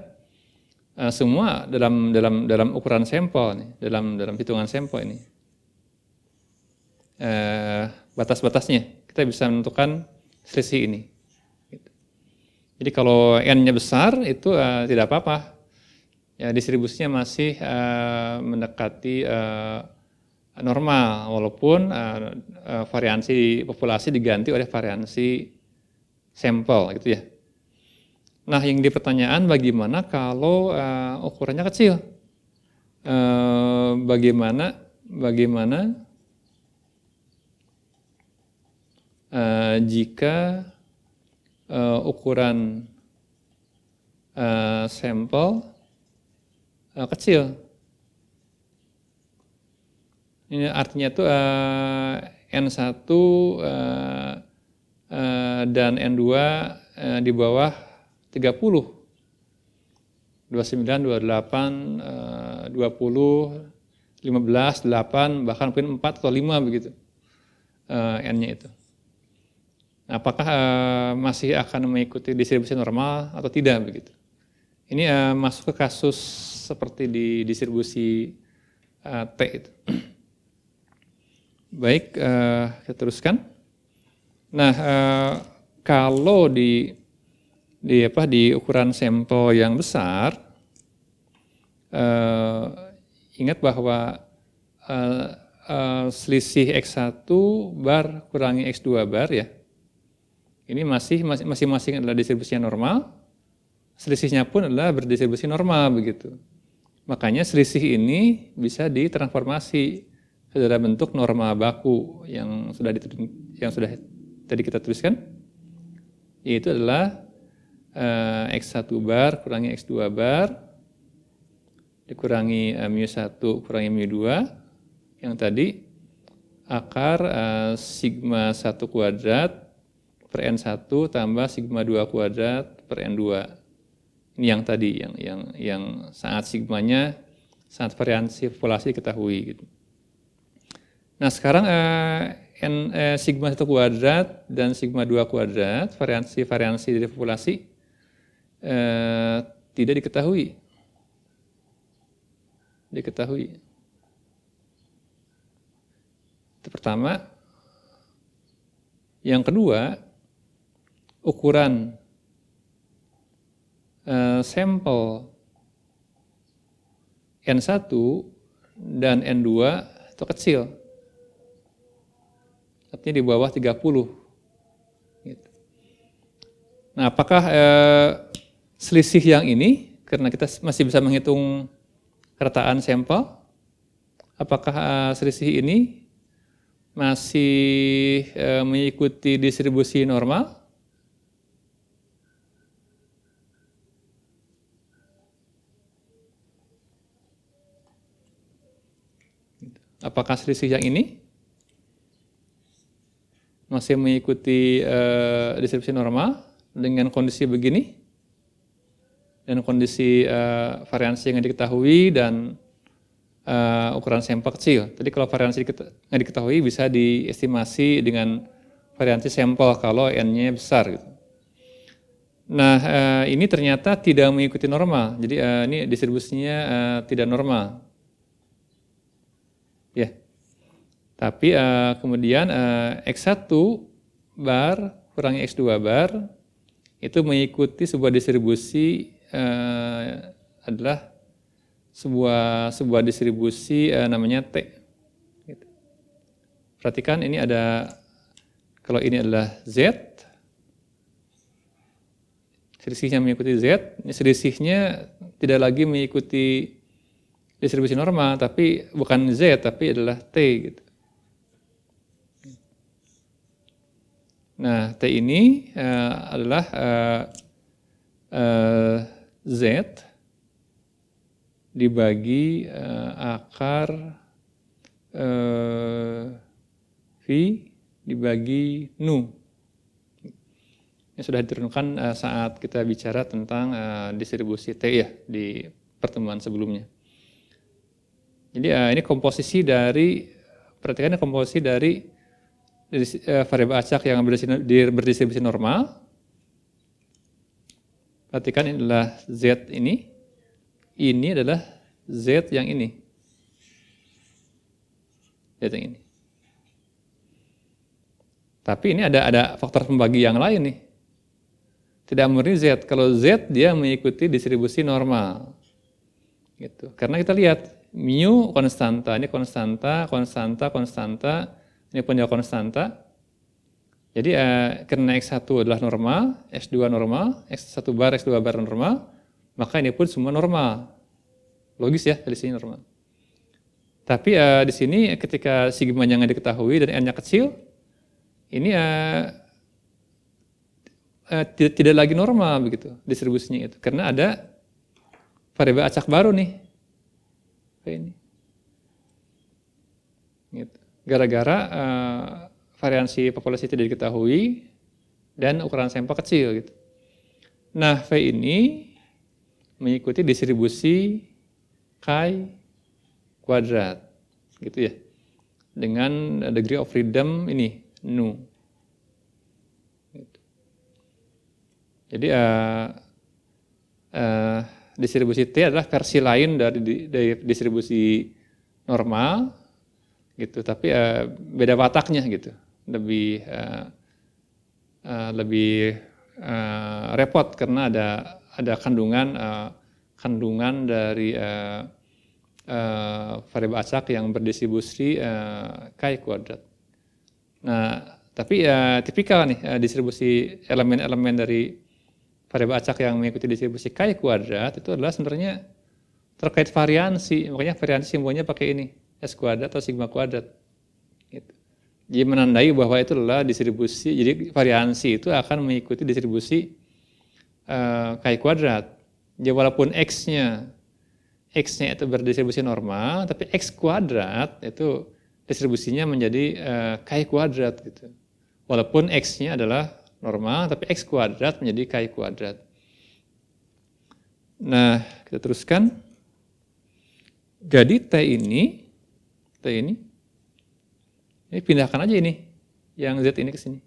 semua dalam ukuran sampel, nih, dalam hitungan sampel ini. Batas-batasnya, kita bisa menentukan selisih ini. Jadi kalau N-nya besar itu tidak apa-apa, ya, distribusinya masih mendekati normal, walaupun variansi populasi diganti oleh variansi sampel gitu ya. Nah, yang dipertanyaan bagaimana kalau ukurannya kecil? Bagaimana jika ukuran sampel kecil? Ini artinya itu N1 dan N2 di bawah 30, 29, 28, 20, 15, 8, bahkan mungkin 4 atau 5 begitu N-nya itu. Apakah masih akan mengikuti distribusi normal atau tidak begitu? Ini masuk ke kasus seperti di distribusi T itu. Baik, kita teruskan. Nah, kalau di ukuran sampel yang besar, ingat bahwa selisih X1 bar kurangi X2 bar ya, ini masing-masing adalah distribusi yang normal, selisihnya pun adalah berdistribusi normal begitu. Makanya selisih ini bisa ditransformasi ke dalam bentuk norma baku yang sudah tadi kita tuliskan, yaitu adalah X1 bar kurangi X2 bar dikurangi mu1 kurangi mu2 yang tadi akar sigma 1 kuadrat per N1 tambah sigma 2 kuadrat per N2. Ini yang tadi yang sangat sigmanya sangat variansi populasi diketahui gitu. Nah, sekarang sigma 1 kuadrat dan sigma 2 kuadrat, variansi dari populasi tidak diketahui. Itu pertama. Yang kedua, ukuran sampel N1 dan N2 itu kecil. Artinya di bawah 30. Gitu. Nah, apakah selisih yang ini, karena kita masih bisa menghitung kerataan sampel, apakah selisih ini masih mengikuti distribusi normal? Apakah selisih yang ini masih mengikuti distribusi normal dengan kondisi begini, dan kondisi variansi yang diketahui dan ukuran sampel kecil. Tadi kalau variansi yang diketahui bisa diestimasi dengan variansi sampel kalau N-nya besar. Gitu. Nah, ini ternyata tidak mengikuti normal. Jadi ini distribusinya tidak normal. Ya. Tapi kemudian X1 bar kurangi X2 bar itu mengikuti sebuah distribusi adalah sebuah distribusi namanya T. Gitu. Perhatikan ini ada, kalau ini adalah Z, selisihnya mengikuti Z, ini selisihnya tidak lagi mengikuti distribusi normal, tapi bukan Z, tapi adalah T. Gitu. Nah, T ini adalah Z dibagi akar V dibagi nu. Ini sudah diturunkan saat kita bicara tentang distribusi T ya di pertemuan sebelumnya. Jadi ini komposisi dari, perhatikan ini komposisi dari variabel acak yang berdistribusi normal. Perhatikan ini adalah Z ini adalah Z yang ini. Z yang ini. Tapi ini ada faktor pembagi yang lain nih. Tidak murni Z. Kalau Z dia mengikuti distribusi normal. Gitu. Karena kita lihat mu konstanta, ini konstanta, ini pun juga konstanta. Jadi karena X1 adalah normal, X2 normal, X1 bar, X2 bar normal, maka ini pun semua normal. Logis ya, dari sini normal. Tapi di sini ketika sigma-nya nggak diketahui dan n-nya kecil, ini tidak lagi normal begitu distribusinya itu, karena ada variabel acak baru nih, ini. Gitu. Gara-gara variansi populasi tidak diketahui dan ukuran sampel kecil gitu. Nah, V ini mengikuti distribusi chi kuadrat, gitu ya, dengan degree of freedom ini nu. Gitu. Jadi distribusi T adalah versi lain dari distribusi normal, gitu. Tapi beda wataknya gitu, lebih repot karena ada kandungan dari variabel acak yang berdistribusi chi kuadrat. Nah, tapi tipikal nih distribusi elemen-elemen dari variabel acak yang mengikuti distribusi chi kuadrat itu adalah sebenarnya terkait variansi, makanya variansi simbolnya pakai ini S kuadrat atau sigma kuadrat. Gitu. Jadi menandai bahwa itu adalah distribusi, jadi variansi itu akan mengikuti distribusi chi kuadrat. Jadi walaupun X-nya itu berdistribusi normal, tapi X kuadrat itu distribusinya menjadi chi kuadrat gitu. Walaupun X-nya adalah normal, tapi X kuadrat menjadi chi kuadrat. Nah, kita teruskan. Jadi T ini pindahkan aja ini, yang Z ini ke sini.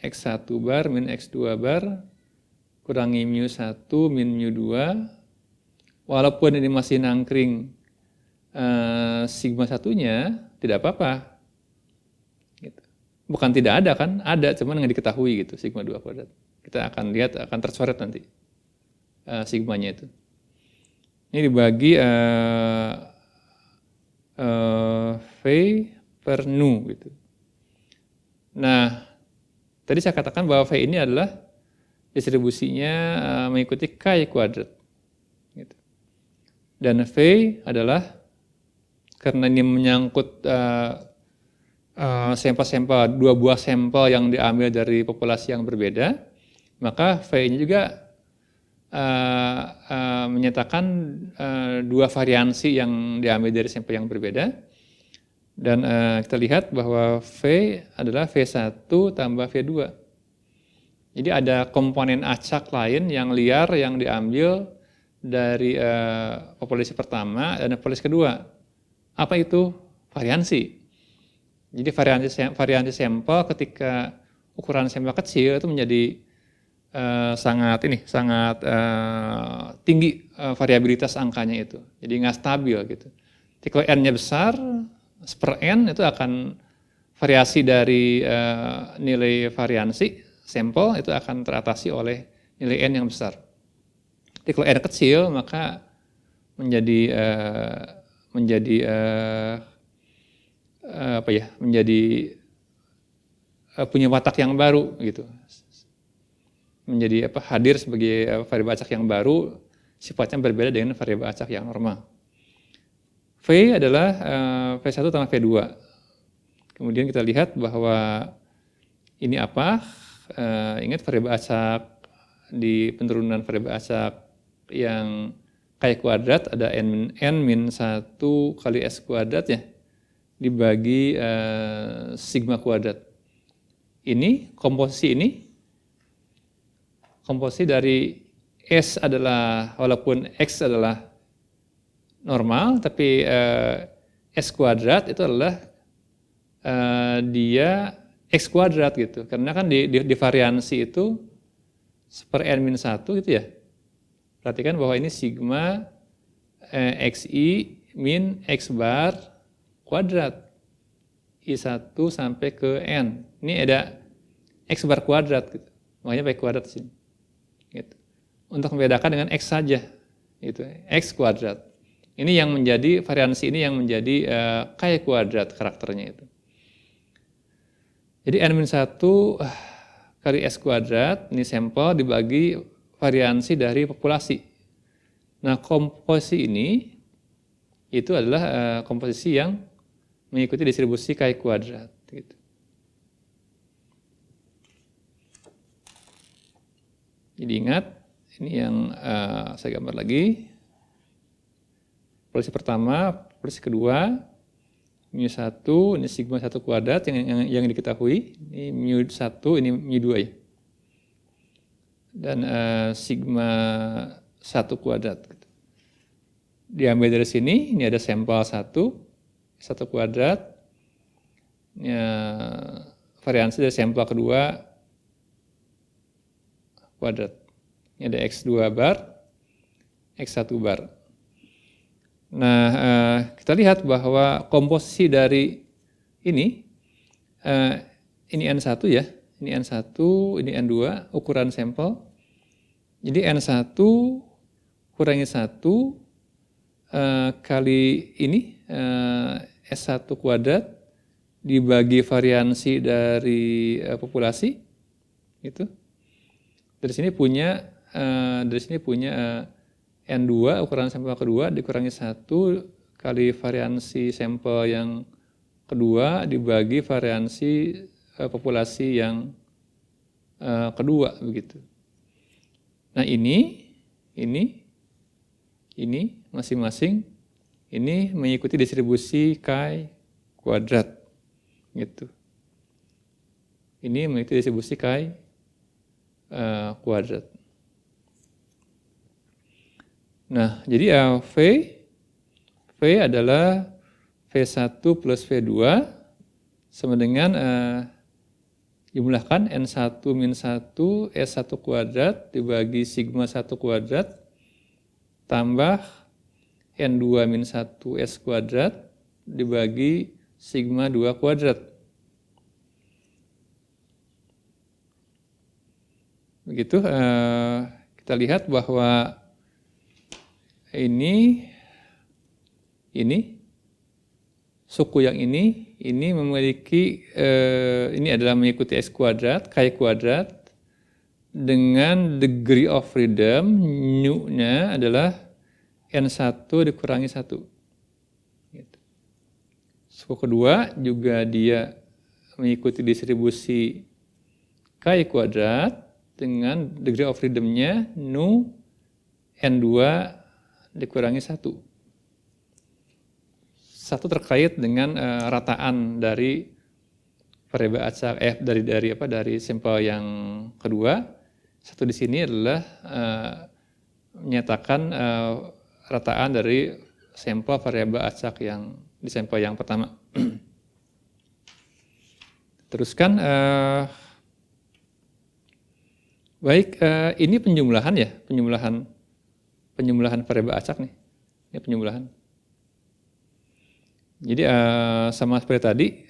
X1 bar min X2 bar, kurangi mu1 min mu2, walaupun ini masih nangkring sigma satunya, tidak apa-apa. Gitu. Bukan tidak ada kan, ada, cuman nggak diketahui gitu, sigma 2 kuadrat. Kita akan lihat, akan tercoret nanti sigmanya itu. Ini dibagi V per nu gitu. Nah, tadi saya katakan bahwa V ini adalah distribusinya mengikuti chi kuadrat. Gitu. Dan V adalah, karena ini menyangkut sampel-sampel, dua buah sampel yang diambil dari populasi yang berbeda, maka V ini juga menyatakan dua variansi yang diambil dari sampel yang berbeda. Dan kita lihat bahwa V adalah V1 tambah V2. Jadi ada komponen acak lain yang liar yang diambil dari populasi pertama dan populasi kedua. Apa itu? Variansi. Jadi variansi sampel ketika ukuran sampel kecil itu menjadi sangat tinggi variabilitas angkanya itu. Jadi nggak stabil gitu. Jadi kalau n-nya besar, per n itu akan variasi dari nilai variansi sampel itu akan teratasi oleh nilai n yang besar. Jadi kalau n kecil maka menjadi punya watak yang baru gitu. Menjadi hadir sebagai variabel acak yang baru, sifatnya berbeda dengan variabel acak yang normal. V adalah V1 tambah V2. Kemudian kita lihat bahwa ini apa? Ingat variabel acak di penurunan variabel acak yang chi kuadrat ada n min 1 kali S kuadrat ya. dibagi sigma kuadrat. Ini komposisi dari S adalah, walaupun X adalah normal, tapi S kuadrat itu adalah dia X kuadrat gitu. Karena kan di variansi itu per N-1 gitu ya. Perhatikan bahwa ini sigma XI min X bar kuadrat. I1 sampai ke N. Ini ada X bar kuadrat gitu. Makanya pakai kuadrat di sini. Gitu. Untuk membedakan dengan X saja. Gitu. X kuadrat. Ini yang menjadi, variansi ini yang menjadi K kuadrat karakternya itu. Jadi N-1 kali S kuadrat, ini sampel dibagi variansi dari populasi. Nah, komposisi ini itu adalah komposisi yang mengikuti distribusi K kuadrat. Gitu. Jadi ingat, ini yang saya gambar lagi. Populasi pertama, populasi kedua, mu1, ini sigma 1 kuadrat yang diketahui. Ini mu1, ini mu2 ya. Dan sigma 1 kuadrat. Gitu. Diambil dari sini, ini ada sampel 1 kuadrat. Ya, variansi dari sampel kedua kuadrat. Ini ada X2 bar, X1 bar. Nah, kita lihat bahwa komposisi dari ini N1 ya, ini N1, ini N2, ukuran sampel. Jadi N1 kurangi 1 kali ini S1 kuadrat dibagi variansi dari populasi, gitu. Dari sini punya N2 ukuran sampel kedua dikurangi 1 kali variansi sampel yang kedua dibagi variansi populasi yang kedua begitu. Nah, ini masing-masing ini mengikuti distribusi K kuadrat gitu. Ini mengikuti distribusi K kuadrat. Nah, jadi V adalah V1 plus V2 sama dengan jumlahkan N1 min 1 S1 kuadrat dibagi sigma 1 kuadrat tambah N2 min 1 S kuadrat dibagi sigma 2 kuadrat. Begitu, kita lihat bahwa ini suku yang ini memiliki ini adalah mengikuti X kuadrat, K kuadrat dengan degree of freedom nu-nya adalah N1 dikurangi 1. Gitu. Suku kedua juga dia mengikuti distribusi K kuadrat dengan degree of freedom-nya nu N2 dikurangi 1. Satu terkait dengan rataan dari variabel acak dari sampel yang kedua. Satu di sini adalah menyatakan rataan dari sampel variabel acak yang di sampel yang pertama. Teruskan, baik, ini penjumlahan ya, penjumlahan variabel acak nih, ini penjumlahan. Jadi sama seperti tadi,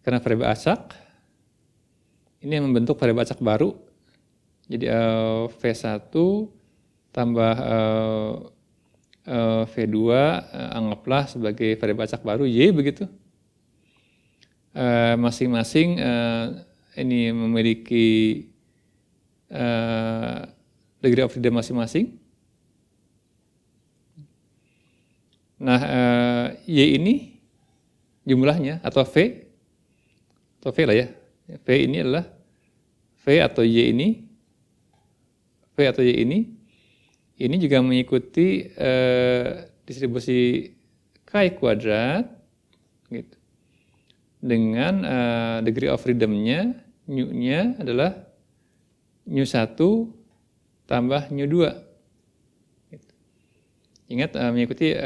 karena variabel acak, ini yang membentuk variabel acak baru. Jadi V1 tambah V2 anggaplah sebagai variabel acak baru Y begitu. Masing-masing ini memiliki degree of freedom masing-masing. Nah, Y ini jumlahnya atau V lah ya. V ini adalah V atau Y ini juga mengikuti distribusi K kuadrat gitu. Dengan degree of freedom-nya, nu-nya adalah nu1 tambah nu2. Gitu. Ingat mengikuti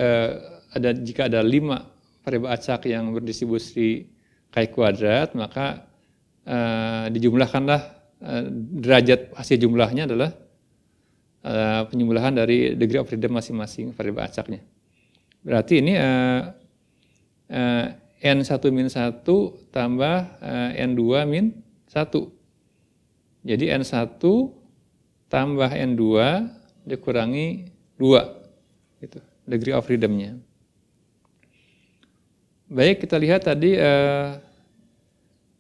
jika ada 5 variabel acak yang berdistribusi Chi kuadrat, maka dijumlahkanlah derajat hasil jumlahnya adalah penjumlahan dari degree of freedom masing-masing variabel acaknya. Berarti ini N1 min 1 tambah N2 min 1. Jadi N1 tambah N2 dikurangi 2. Gitu, degree of freedom-nya. Baik, kita lihat tadi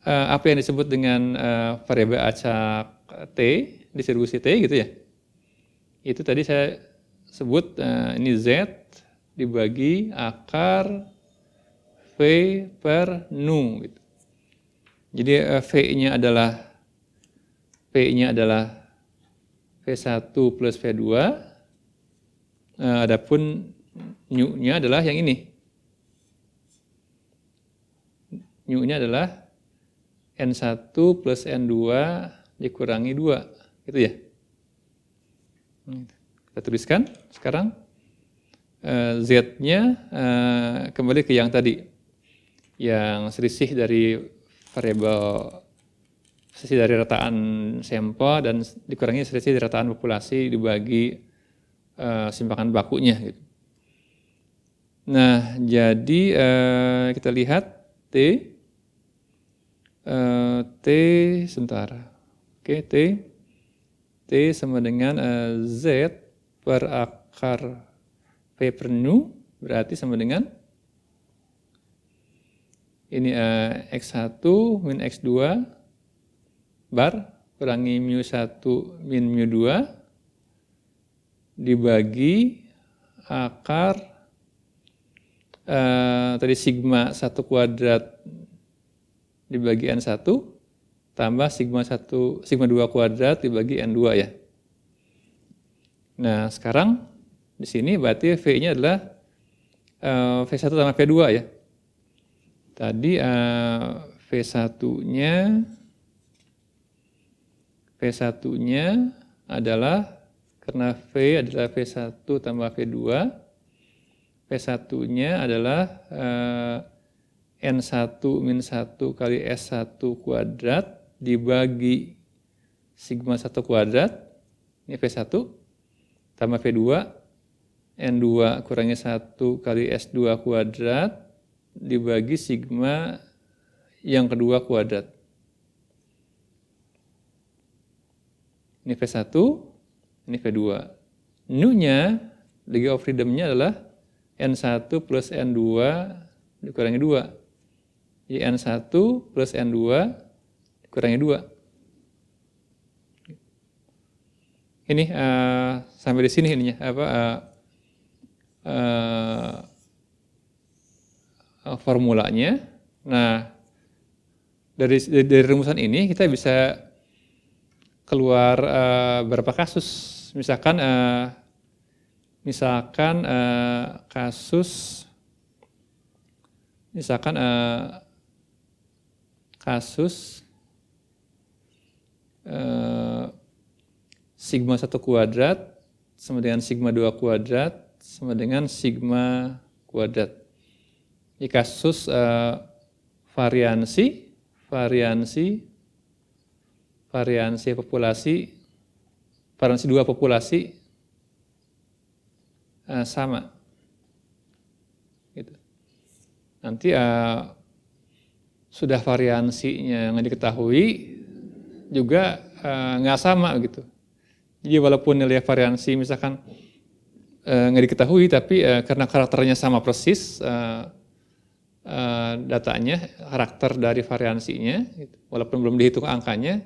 apa yang disebut dengan variabel acak T, distribusi T gitu ya. Itu tadi saya sebut ini Z dibagi akar V per nu. Gitu. Jadi V-nya adalah V1 plus V2, adapun nu-nya adalah yang ini. Nu-nya adalah N1 plus N2 dikurangi 2, gitu ya. Kita tuliskan sekarang Z-nya kembali ke yang tadi, yang selisih dari rataan sampel dan dikurangi selisih dari rataan populasi dibagi simpangan bakunya. Gitu. Nah, jadi kita lihat T sebentar. Oke, T sama dengan Z per akar V per nu, berarti sama dengan ini X1 min X2 bar kurangi mu1 min mu2 dibagi akar tadi sigma 1 kuadrat dibagi N1 tambah sigma 2 kuadrat dibagi N2 ya. Nah, sekarang di sini berarti V-nya adalah V1 tambah V2 ya. Tadi V1-nya adalah karena V adalah V1 tambah V2, V1-nya adalah N1 min 1 kali S1 kuadrat dibagi sigma 1 kuadrat, ini V1, tambah V2, N2 kurangi 1 kali S2 kuadrat, dibagi sigma yang kedua kuadrat. Ini V1, ini V2. Nu-nya, degree of freedom-nya adalah N1 plus N2 dikurangi 2. Jadi N1 plus N2 dikurangi 2. Ini sampai di sini ininya formulanya. Nah, dari rumusan ini kita bisa keluar beberapa kasus. Misalkan kasus sigma 1 kuadrat sama dengan sigma 2 kuadrat sama dengan sigma kuadrat. Ini kasus variansi dua populasi sama. Gitu. Nanti sudah variansinya yang diketahui juga nggak sama gitu. Jadi walaupun nilai variansi misalkan nggak diketahui, tapi karena karakternya sama persis, datanya, karakter dari variansinya, gitu. Walaupun belum dihitung angkanya,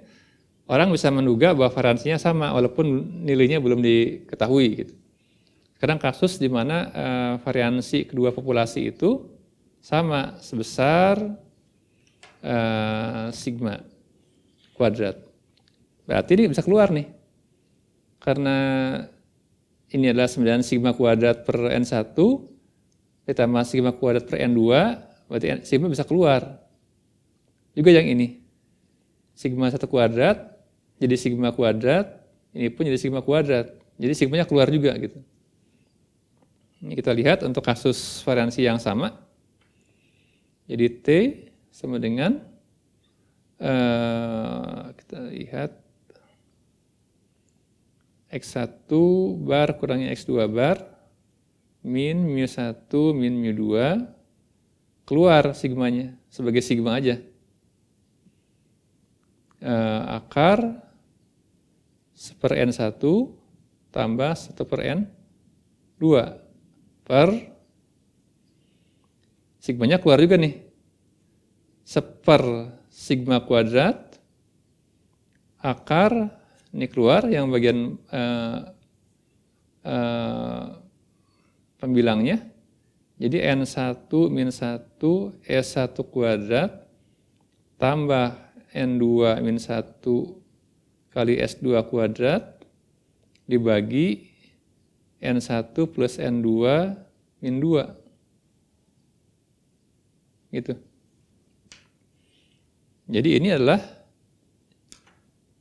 orang bisa menduga bahwa variansinya sama walaupun nilainya belum diketahui. Gitu. Sekarang kasus di mana variansi kedua populasi itu sama sebesar sigma kuadrat. Berarti ini bisa keluar nih. Karena ini adalah 9 sigma kuadrat per N1 ditambah sigma kuadrat per N2, berarti sigma bisa keluar. Juga yang ini, sigma 1 kuadrat jadi sigma kuadrat, ini pun jadi sigma kuadrat. Jadi sigmanya keluar juga gitu. Ini kita lihat untuk kasus variansi yang sama. Jadi T sama dengan, kita lihat, X1 bar kurangi X2 bar, min mu1 min mu2, keluar sigmanya, sebagai sigma aja. Akar 1/N1 tambah 1/N2 per sigmanya keluar juga nih, 1 sigma kuadrat akar, ini keluar yang bagian pembilangnya, jadi N1 min 1 S1 kuadrat tambah N2 min 1 kali S2 kuadrat dibagi N1 plus N2 min 2. Gitu. Jadi ini adalah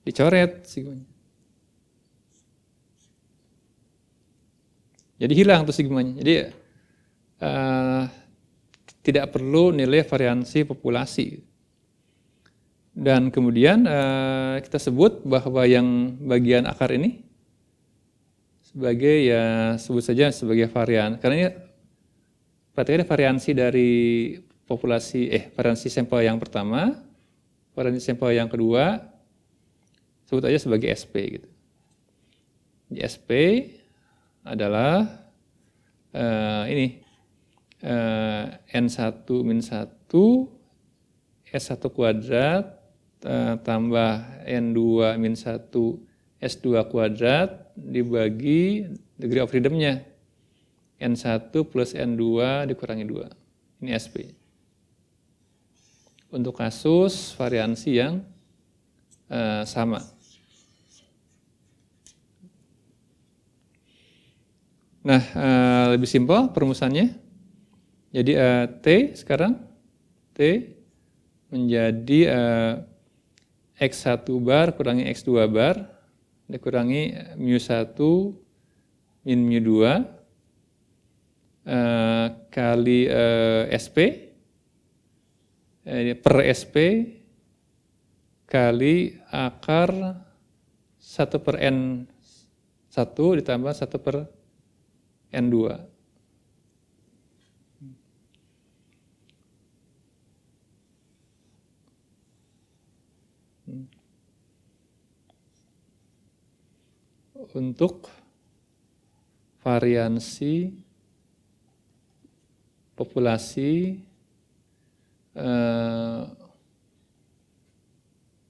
dicoret sigmanya. Jadi hilang tuh sigmanya. Jadi tidak perlu nilai variansi populasi. Dan kemudian kita sebut bahwa yang bagian akar ini sebagai, ya sebut saja sebagai varian. Karena ini perhatikan variansi dari populasi, variansi sampel yang pertama, variansi sampel yang kedua, sebut aja sebagai SP gitu. Di SP adalah ini N1 min 1 S1 kuadrat tambah N2 min 1 S2 kuadrat dibagi degree of freedom-nya N1 plus N2 dikurangi 2. Ini SP. Untuk kasus variansi yang sama. Nah, lebih simpel perumusannya. Jadi T sekarang, T menjadi X1 bar kurangi X2 bar dikurangi mu1 min mu2 kali SP per SP kali akar 1/N1 ditambah 1/N2. Untuk variansi populasi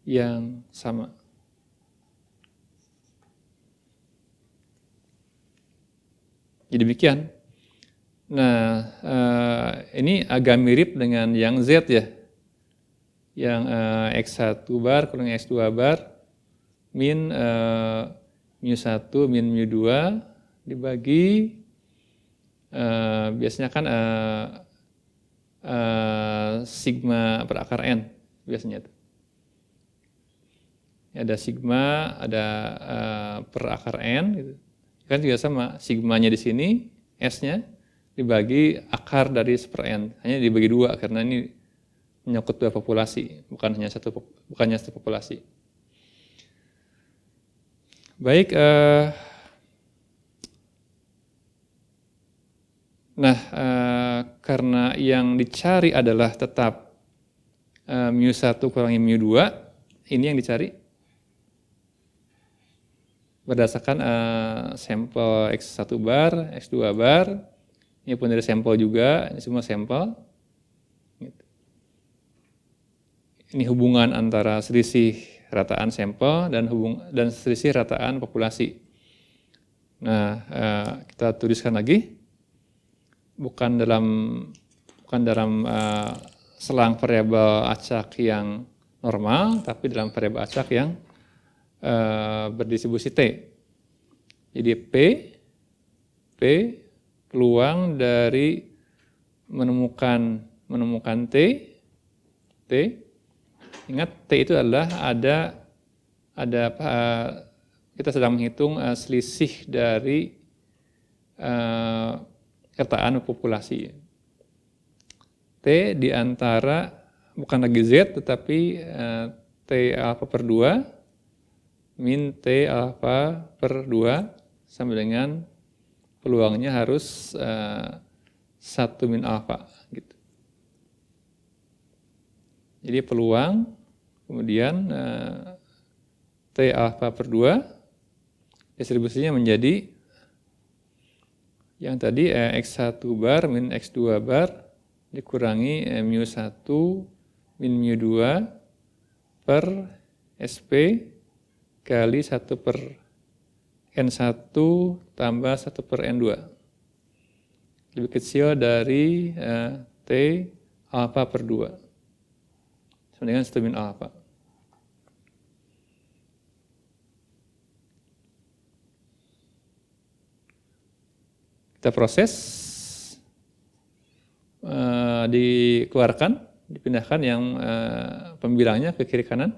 yang sama. Jadi demikian. Nah, ini agak mirip dengan yang Z ya. Yang X1 bar kurang X2 bar min mu1 min mu2 dibagi biasanya kan sigma per akar N biasanya itu. Ada sigma, ada per akar N gitu. Kan juga sama, sigmanya di sini, S-nya dibagi akar dari 1/N, hanya dibagi 2 karena ini menyangkut 2 populasi, bukannya satu populasi. Baik, karena yang dicari adalah tetap mu1 kurangi mu2, ini yang dicari berdasarkan sampel X1 bar, X2 bar, ini pun dari sampel juga, ini semua sampel. Ini hubungan antara selisih rataan sampel dan selisih rataan populasi. Nah, kita tuliskan lagi, bukan dalam selang variabel acak yang normal, tapi dalam variabel acak yang berdistribusi T. Jadi P peluang dari menemukan menemukan T. Ingat T itu adalah ada apa, kita sedang menghitung selisih dari rataan populasi. T di antara bukan lagi Z tetapi T alfa per 2 min T alfa per 2 sama dengan peluangnya harus 1 min alfa gitu. Jadi peluang kemudian T alfa per 2 distribusinya menjadi yang tadi X1 bar min X2 bar dikurangi mu1 min mu2 per SP kali 1 per N1 tambah 1 per N2. Lebih kecil dari T alfa per 2. Sama dengan 1 min alfa. Kita proses, dikeluarkan, dipindahkan yang pembilangnya ke kiri kanan.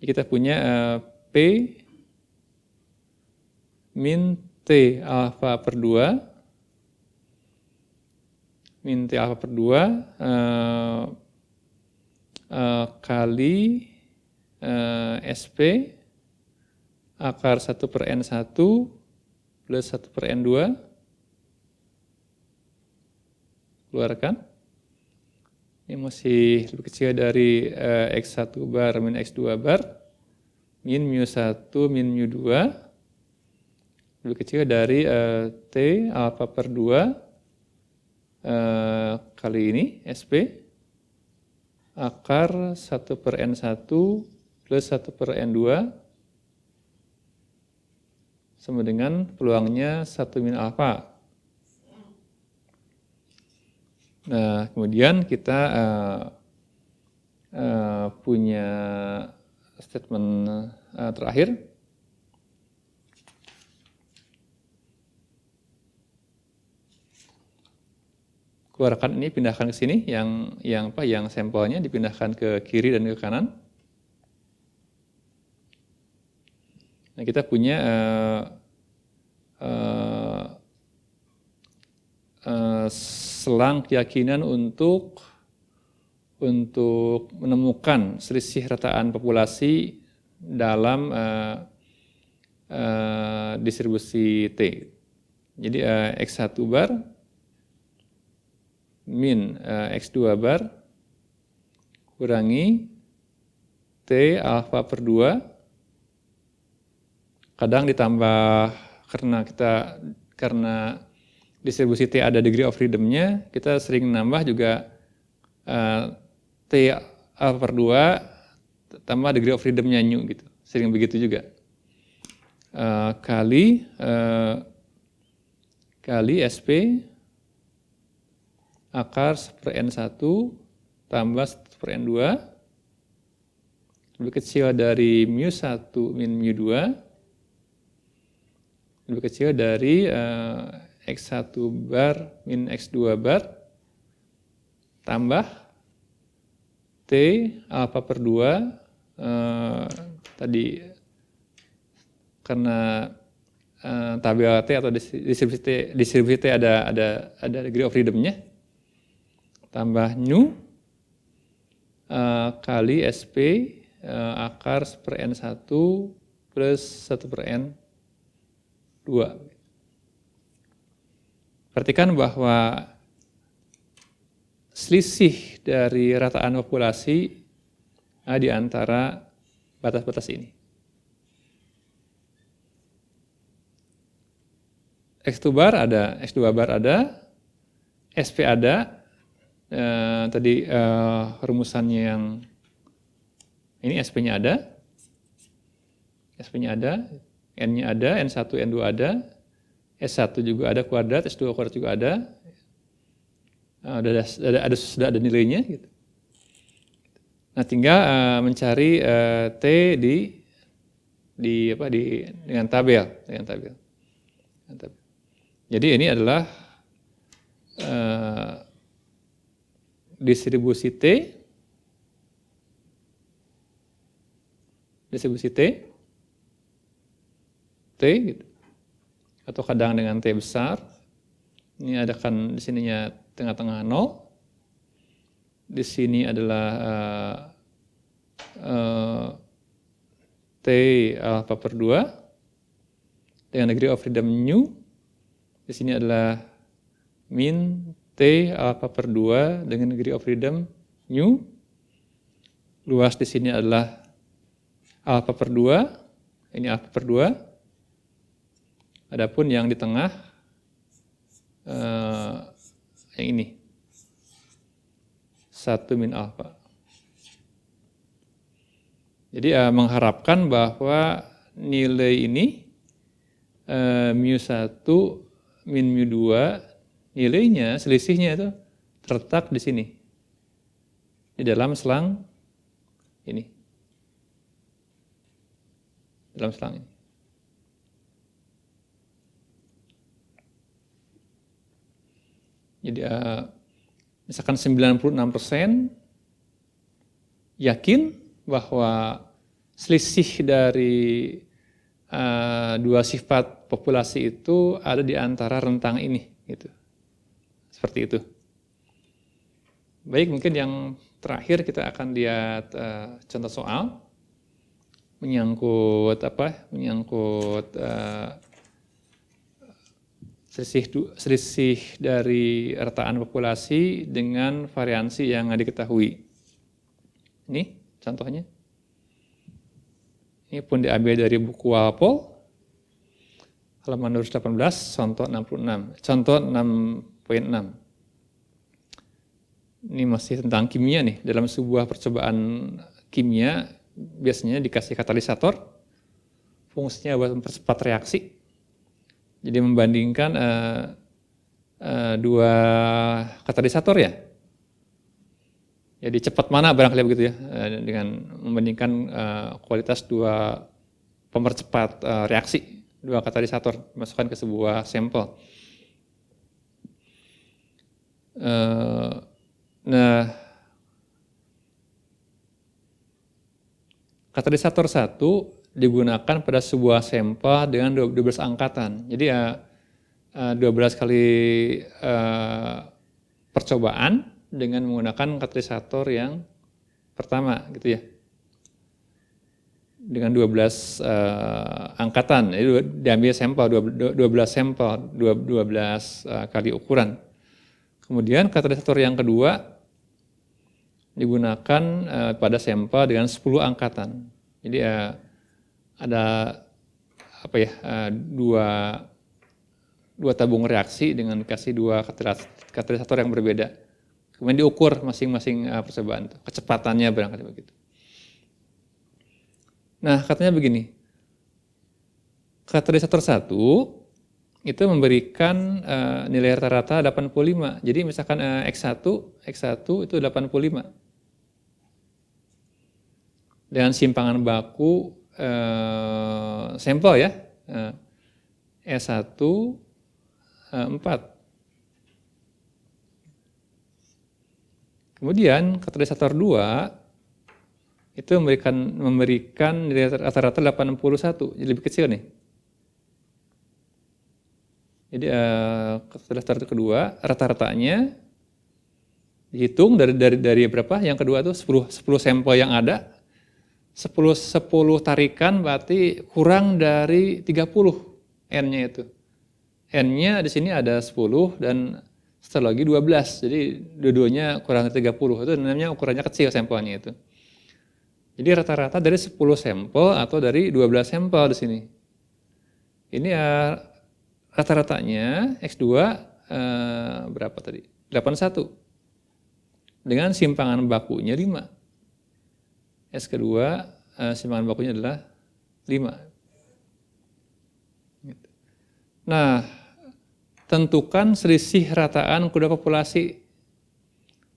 Kita punya P min T alfa per 2 min T alfa per 2 kali SP akar 1 per N1 plus 1 per N2 keluarkan. Ini masih lebih kecil dari X1 bar min X2 bar min mu1 min mu2 lebih kecil dari T alfa per 2 kali ini SP akar 1 per N1 plus 1 per N2 sama dengan peluangnya 1 min alfa. Nah, kemudian kita punya statement terakhir. Keluarkan ini, pindahkan ke sini, yang sampelnya dipindahkan ke kiri dan ke kanan. Nah, kita punya selang keyakinan untuk menemukan selisih rataan populasi dalam distribusi T. Jadi X1 bar min X2 bar kurangi T alfa per 2 kadang ditambah karena distribusi T ada degree of freedom-nya, kita sering nambah juga T alfa per 2 tambah degree of freedom-nya nu gitu. Sering begitu juga. Kali SP akar 1 per N1 tambah 1 per N2 lebih kecil dari mu1 min mu2 lebih kecil dari X1 bar min X2 bar tambah T alfa per 2 tadi karena tabel T atau distribusi T ada degree of freedom-nya tambah nu kali SP akar 1 per N1 plus 1 per N2. Perhatikan bahwa selisih dari rataan populasi di antara batas-batas ini. X2 bar ada, X2 bar ada, SP ada, tadi rumusannya yang ini SP-nya ada, SP-nya ada, N-nya ada, N1, N2 ada, S1 juga ada kuadrat, S2 kuadrat juga ada, sudah ada nilainya. Gitu. Nah, tinggal mencari T dengan tabel. Jadi ini adalah distribusi T, gitu. Atau kadang dengan T besar. Ini ada kan di sininya tengah-tengah 0. Di sini adalah T alpha per 2 dengan degree of freedom nu. Di sini adalah min T alpha per 2 dengan degree of freedom nu. Luas di sini adalah alpha per 2, ini alpha per 2. Adapun yang di tengah, yang ini, 1 min alpha. Jadi mengharapkan bahwa nilai ini, mu1 min mu2, nilainya, selisihnya itu terletak di sini. Di dalam selang ini. Dalam selang ini. Jadi misalkan 96% yakin bahwa selisih dari dua sifat populasi itu ada di antara rentang ini, gitu. Seperti itu. Baik, mungkin yang terakhir kita akan lihat contoh soal menyangkut selisih dari rataan populasi dengan variansi yang diketahui. Ini contohnya. Ini pun diambil dari buku Walpole, halaman 218, contoh 66, contoh 6.6. Ini masih tentang kimia nih. Dalam sebuah percobaan kimia, biasanya dikasih katalisator, fungsinya buat mempercepat reaksi. Jadi membandingkan dua katalisator ya. Jadi cepat mana barangkali begitu ya, dengan membandingkan kualitas dua pemercepat reaksi, dua katalisator, masukkan ke sebuah sampel. Nah, katalisator 1 digunakan pada sebuah sampel dengan 12 angkatan. Jadi 12 kali percobaan dengan menggunakan katalisator yang pertama, gitu ya. Dengan 12 angkatan, jadi diambil sampel 12 sampel, 12 kali ukuran. Kemudian katalisator yang kedua digunakan pada sampel dengan 10 angkatan. Jadi ada dua tabung reaksi dengan dikasih dua katalisator yang berbeda. Kemudian diukur masing-masing percobaan, kecepatannya barangkali begitu. Nah, katanya begini, katalisator 1 itu memberikan nilai rata-rata 85. Jadi misalkan X1 itu 85. Dengan simpangan baku sampel ya, S1 4. Kemudian katalisator 2 itu memberikan nilai rata-rata 81, jadi lebih kecil nih. Jadi katalisator kedua rata-ratanya dihitung dari berapa? Yang kedua itu 10 sampel yang ada. 10 tarikan berarti kurang dari 30 N-nya itu. N-nya di sini ada 10 dan setelah lagi 12. Jadi dua-duanya kurang dari 30. Itu namanya ukurannya kecil sampelnya itu. Jadi rata-rata dari 10 sampel atau dari 12 sampel di sini. Ini rata-ratanya X2 berapa tadi? 81. Dengan simpangan bakunya 5. S kedua, simpangan bakunya adalah 5. Nah, tentukan selisih rataan kedua populasi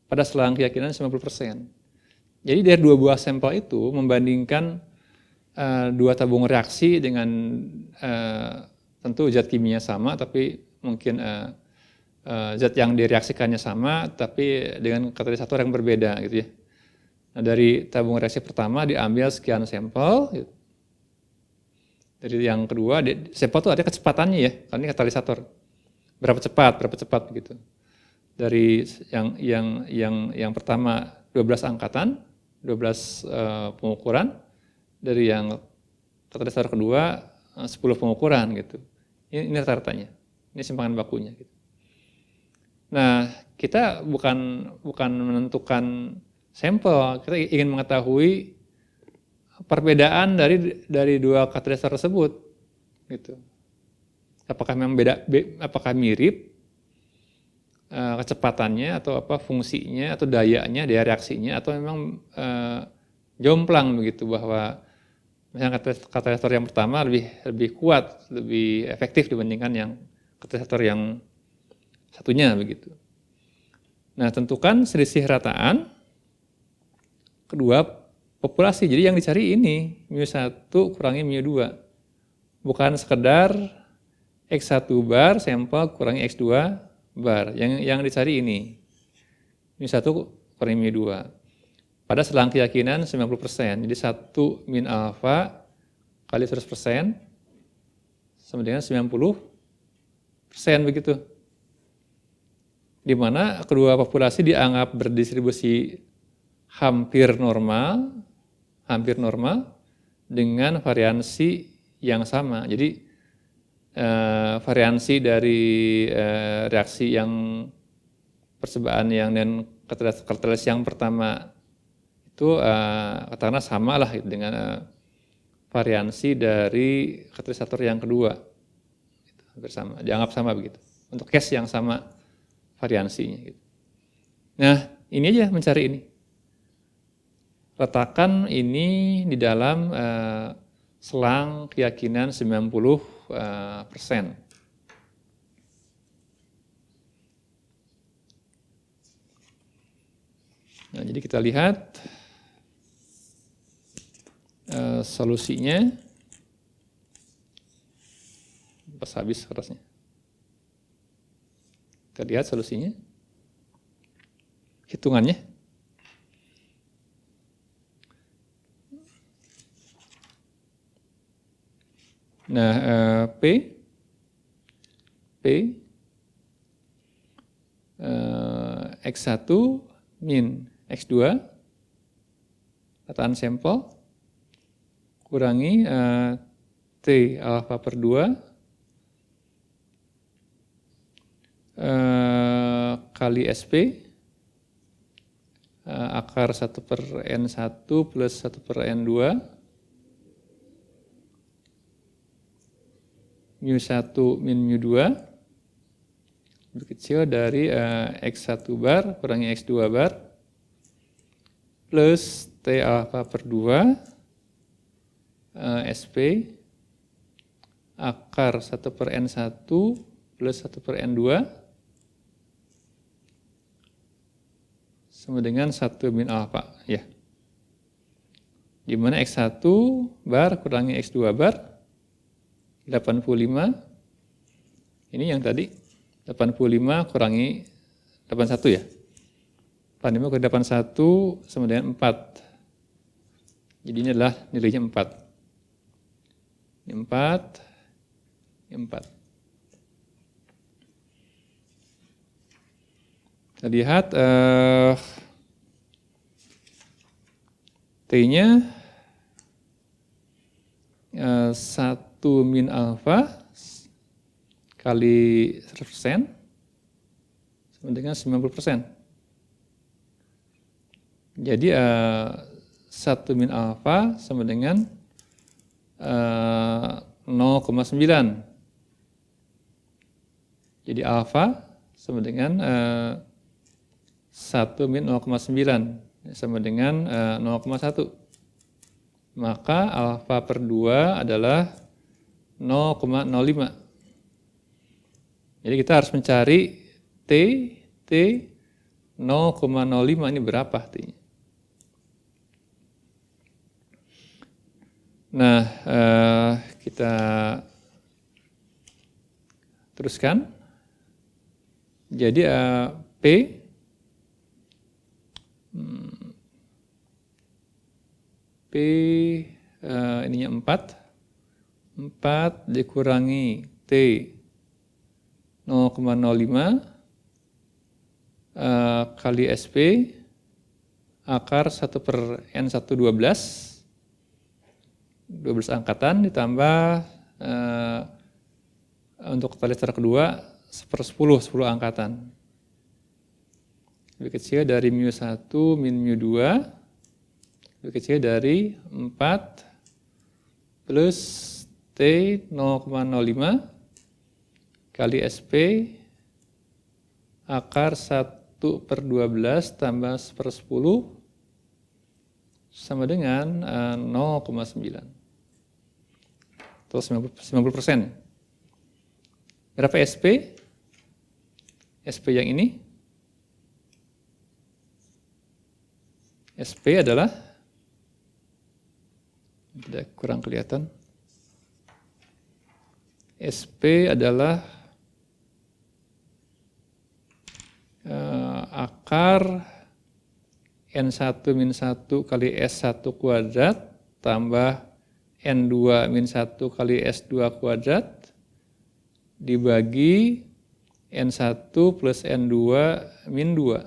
pada selang keyakinan 90%. Jadi dari dua buah sampel itu membandingkan dua tabung reaksi dengan tentu zat kimia sama, tapi mungkin zat yang direaksikannya sama, tapi dengan katalisator yang berbeda gitu ya. Nah, dari tabung reaksi pertama diambil sekian sampel. Gitu. Dari yang kedua, sampel itu ada kecepatannya ya, karena ini katalisator. Berapa cepat begitu. Dari yang pertama 12 angkatan, 12 pengukuran. Dari yang katalisator kedua 10 pengukuran gitu. Ini rata-ratanya. Ini simpangan bakunya gitu. Nah, kita bukan menentukan sampel, kita ingin mengetahui perbedaan dari dua katalisator tersebut, gitu. Apakah memang apakah mirip kecepatannya atau apa fungsinya atau dayanya, daya reaksinya, atau memang jomplang begitu bahwa misalnya katalisator yang pertama lebih kuat, lebih efektif dibandingkan yang katalisator yang satunya begitu. Nah, tentukan selisih rataan kedua populasi. Jadi yang dicari ini mu1 kurangi mu2. Bukan sekedar X1 bar sampel kurangi X2 bar. Yang dicari ini mu1 kurangi mu2. Pada selang keyakinan 90%. Jadi 1 min alfa kali 100% sama dengan 90% begitu. Di mana kedua populasi dianggap berdistribusi hampir normal dengan variansi yang sama. Jadi variansi dari reaksi yang percobaan yang dan katalisis yang pertama itu katakanlah sama lah dengan variansi dari katalisator yang kedua. Hampir sama, dianggap sama begitu. Untuk case yang sama variansinya. Gitu. Nah, ini aja mencari ini. Letakkan ini di dalam selang keyakinan 90%. Nah, jadi kita lihat solusinya. Pas habis kerasnya. Kita lihat solusinya. Hitungannya. Nah, X1 min X2 rataan sampel kurangi T alfa per 2 kali SP akar 1 per N1 plus 1 per N2 mu1 min mu2 lebih kecil dari X1 bar kurangi X2 bar plus T alfa per 2 SP akar 1 per N1 plus 1 per N2 sama dengan 1 min alfa ya. Di mana X1 bar kurangi X2 bar 85. Ini yang tadi 85 kurangi 81 ya. 85 kurangi 81 sama dengan 4. Jadi ini adalah nilainya 4. Ini 4. Ini 4. Kita lihat T-nya 1 min alfa kali 100% sama dengan 90%. Jadi 1 min alfa sama dengan 0,9. Jadi alfa sama dengan 1 min 0,9 sama dengan 0,1. Maka alfa per 2 adalah 0,05. Jadi kita harus mencari T 0,05 ini berapa T-nya. Nah, kita teruskan. Jadi P ininya 4 dikurangi T 0,05 kali SP akar 1/N1 12 angkatan ditambah untuk talistar kedua 1/10 angkatan. Lebih kecil dari mu1 min mu2, lebih kecil dari 4 plus T 0,05 kali SP akar 1/12 tambah 1/10 sama dengan 0,9 atau 90%. Berapa SP? SP yang ini? SP adalah, tidak kurang kelihatan. SP adalah akar N1 min 1 kali S1 kuadrat tambah N2 min 1 kali S2 kuadrat dibagi N1 plus N2 min 2.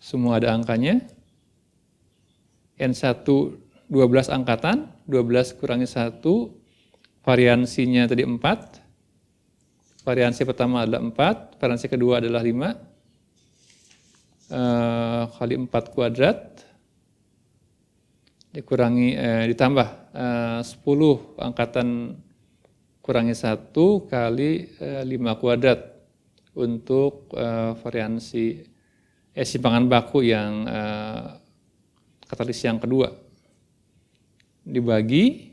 Semua ada angkanya. N1 12 angkatan, 12 kurangi 1, variansinya tadi 4. Variansi pertama adalah 4, variansi kedua adalah 5. Kali 4 kuadrat dikurangi ditambah 10 angkatan kurangi 1 kali 5 kuadrat untuk variansi simpangan baku yang katalis yang kedua dibagi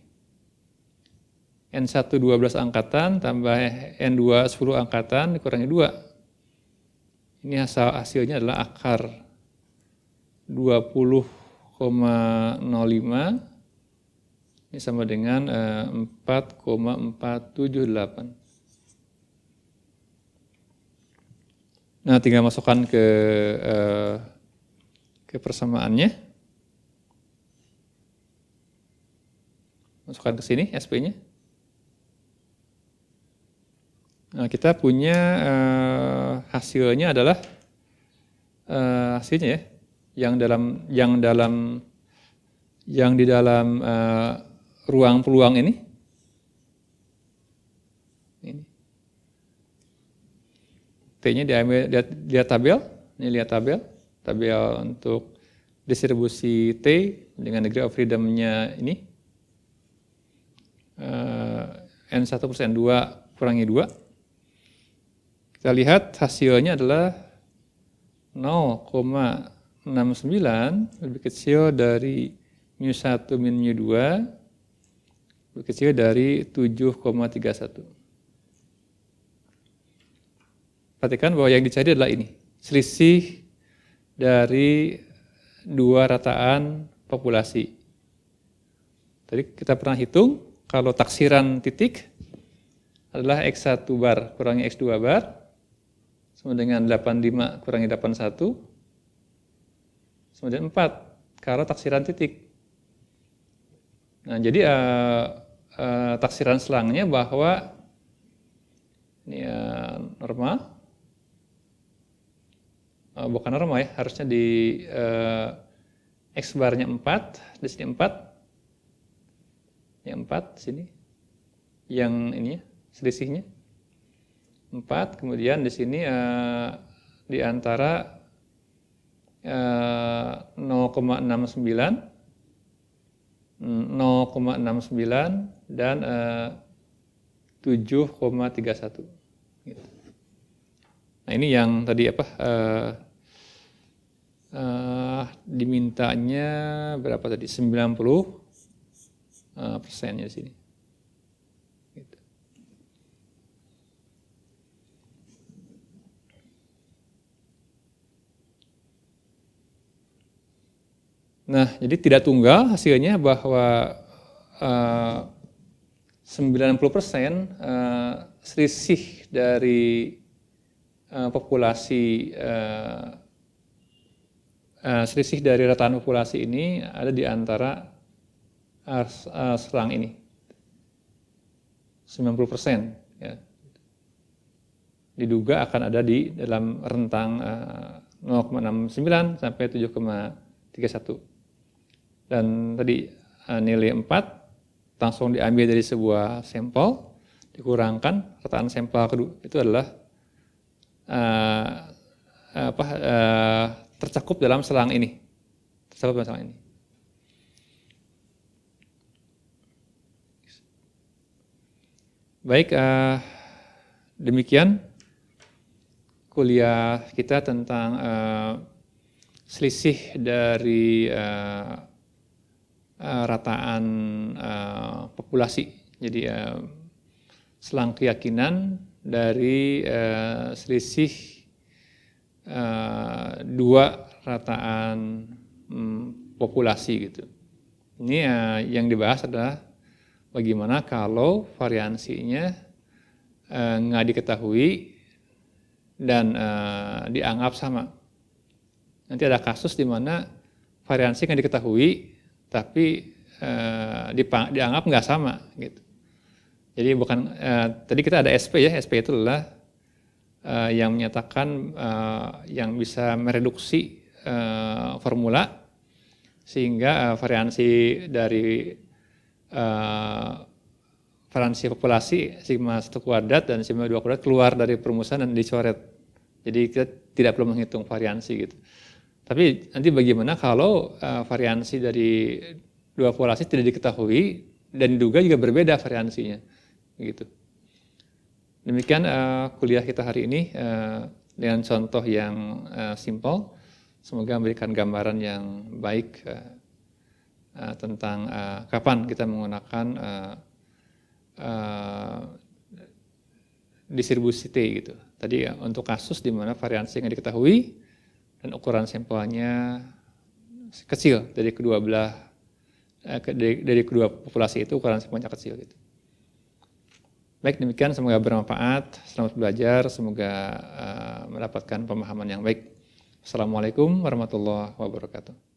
N1 12 angkatan tambah N2 10 angkatan dikurangi 2. Ini hasilnya adalah akar 20,05, ini sama dengan 4,478. Nah, tinggal masukkan ke persamaannya. Masukkan ke sini SP-nya. Nah, kita punya hasilnya adalah hasilnya ya, yang di dalam ruang peluang ini. T-nya diambil, lihat tabel, ini lihat tabel untuk distribusi T dengan degree of freedom-nya ini. N1 plus N2 kurangi 2. Kita lihat hasilnya adalah 0,69 lebih kecil dari mu1 min mu2 lebih kecil dari 7,31. Perhatikan bahwa yang dicari adalah ini, selisih dari dua rataan populasi. Tadi kita pernah hitung kalau taksiran titik adalah X1 bar kurangi X2 bar sama dengan 85 kurangi 81 sama dengan 4 kalau taksiran titik. Nah, jadi taksiran selangnya bahwa ini norma, bukan norma ya, harusnya di X barnya 4, di sini 4, yang 4 sini, yang ini ya, selisihnya 4, kemudian di sini di antara 0,69 dan 7,31. Gitu. Nah, ini yang tadi dimintanya berapa tadi? 90% di sini. Gitu. Nah, jadi tidak tunggal hasilnya bahwa 90% selisih dari populasi selisih dari rataan populasi ini ada di antara selang ini 90%, ya. Diduga akan ada di dalam rentang 0,69 sampai 7,31. Dan tadi nilai 4 langsung diambil dari sebuah sampel, dikurangkan rataan sampel kedua itu adalah tercakup dalam selang ini. Tercakup dalam selang ini. Baik, demikian kuliah kita tentang selisih dari rataan populasi. Jadi selang keyakinan dari selisih dua rataan populasi gitu. Ini yang dibahas adalah bagaimana kalau variansinya nggak diketahui dan dianggap sama. Nanti ada kasus di mana variansi nggak diketahui, tapi dianggap nggak sama, gitu. Jadi bukan tadi kita ada SP ya, SP itu adalah yang menyatakan yang bisa mereduksi formula sehingga variansi dari variansi populasi sigma 1 kuadrat dan sigma 2 kuadrat keluar dari perumusan dan dicoret. Jadi kita tidak perlu menghitung variansi gitu. Tapi nanti bagaimana kalau variansi dari dua populasi tidak diketahui dan diduga juga berbeda variansinya, gitu. Demikian kuliah kita hari ini dengan contoh yang simpel. Semoga memberikan gambaran yang baik tentang kapan kita menggunakan distribusi T gitu. Tadi untuk kasus di mana variansi yang diketahui dan ukuran sampelnya kecil dari kedua belah dari kedua populasi itu ukuran sampelnya kecil gitu. Baik, demikian semoga bermanfaat. Selamat belajar, semoga mendapatkan pemahaman yang baik. Assalamualaikum warahmatullahi wabarakatuh.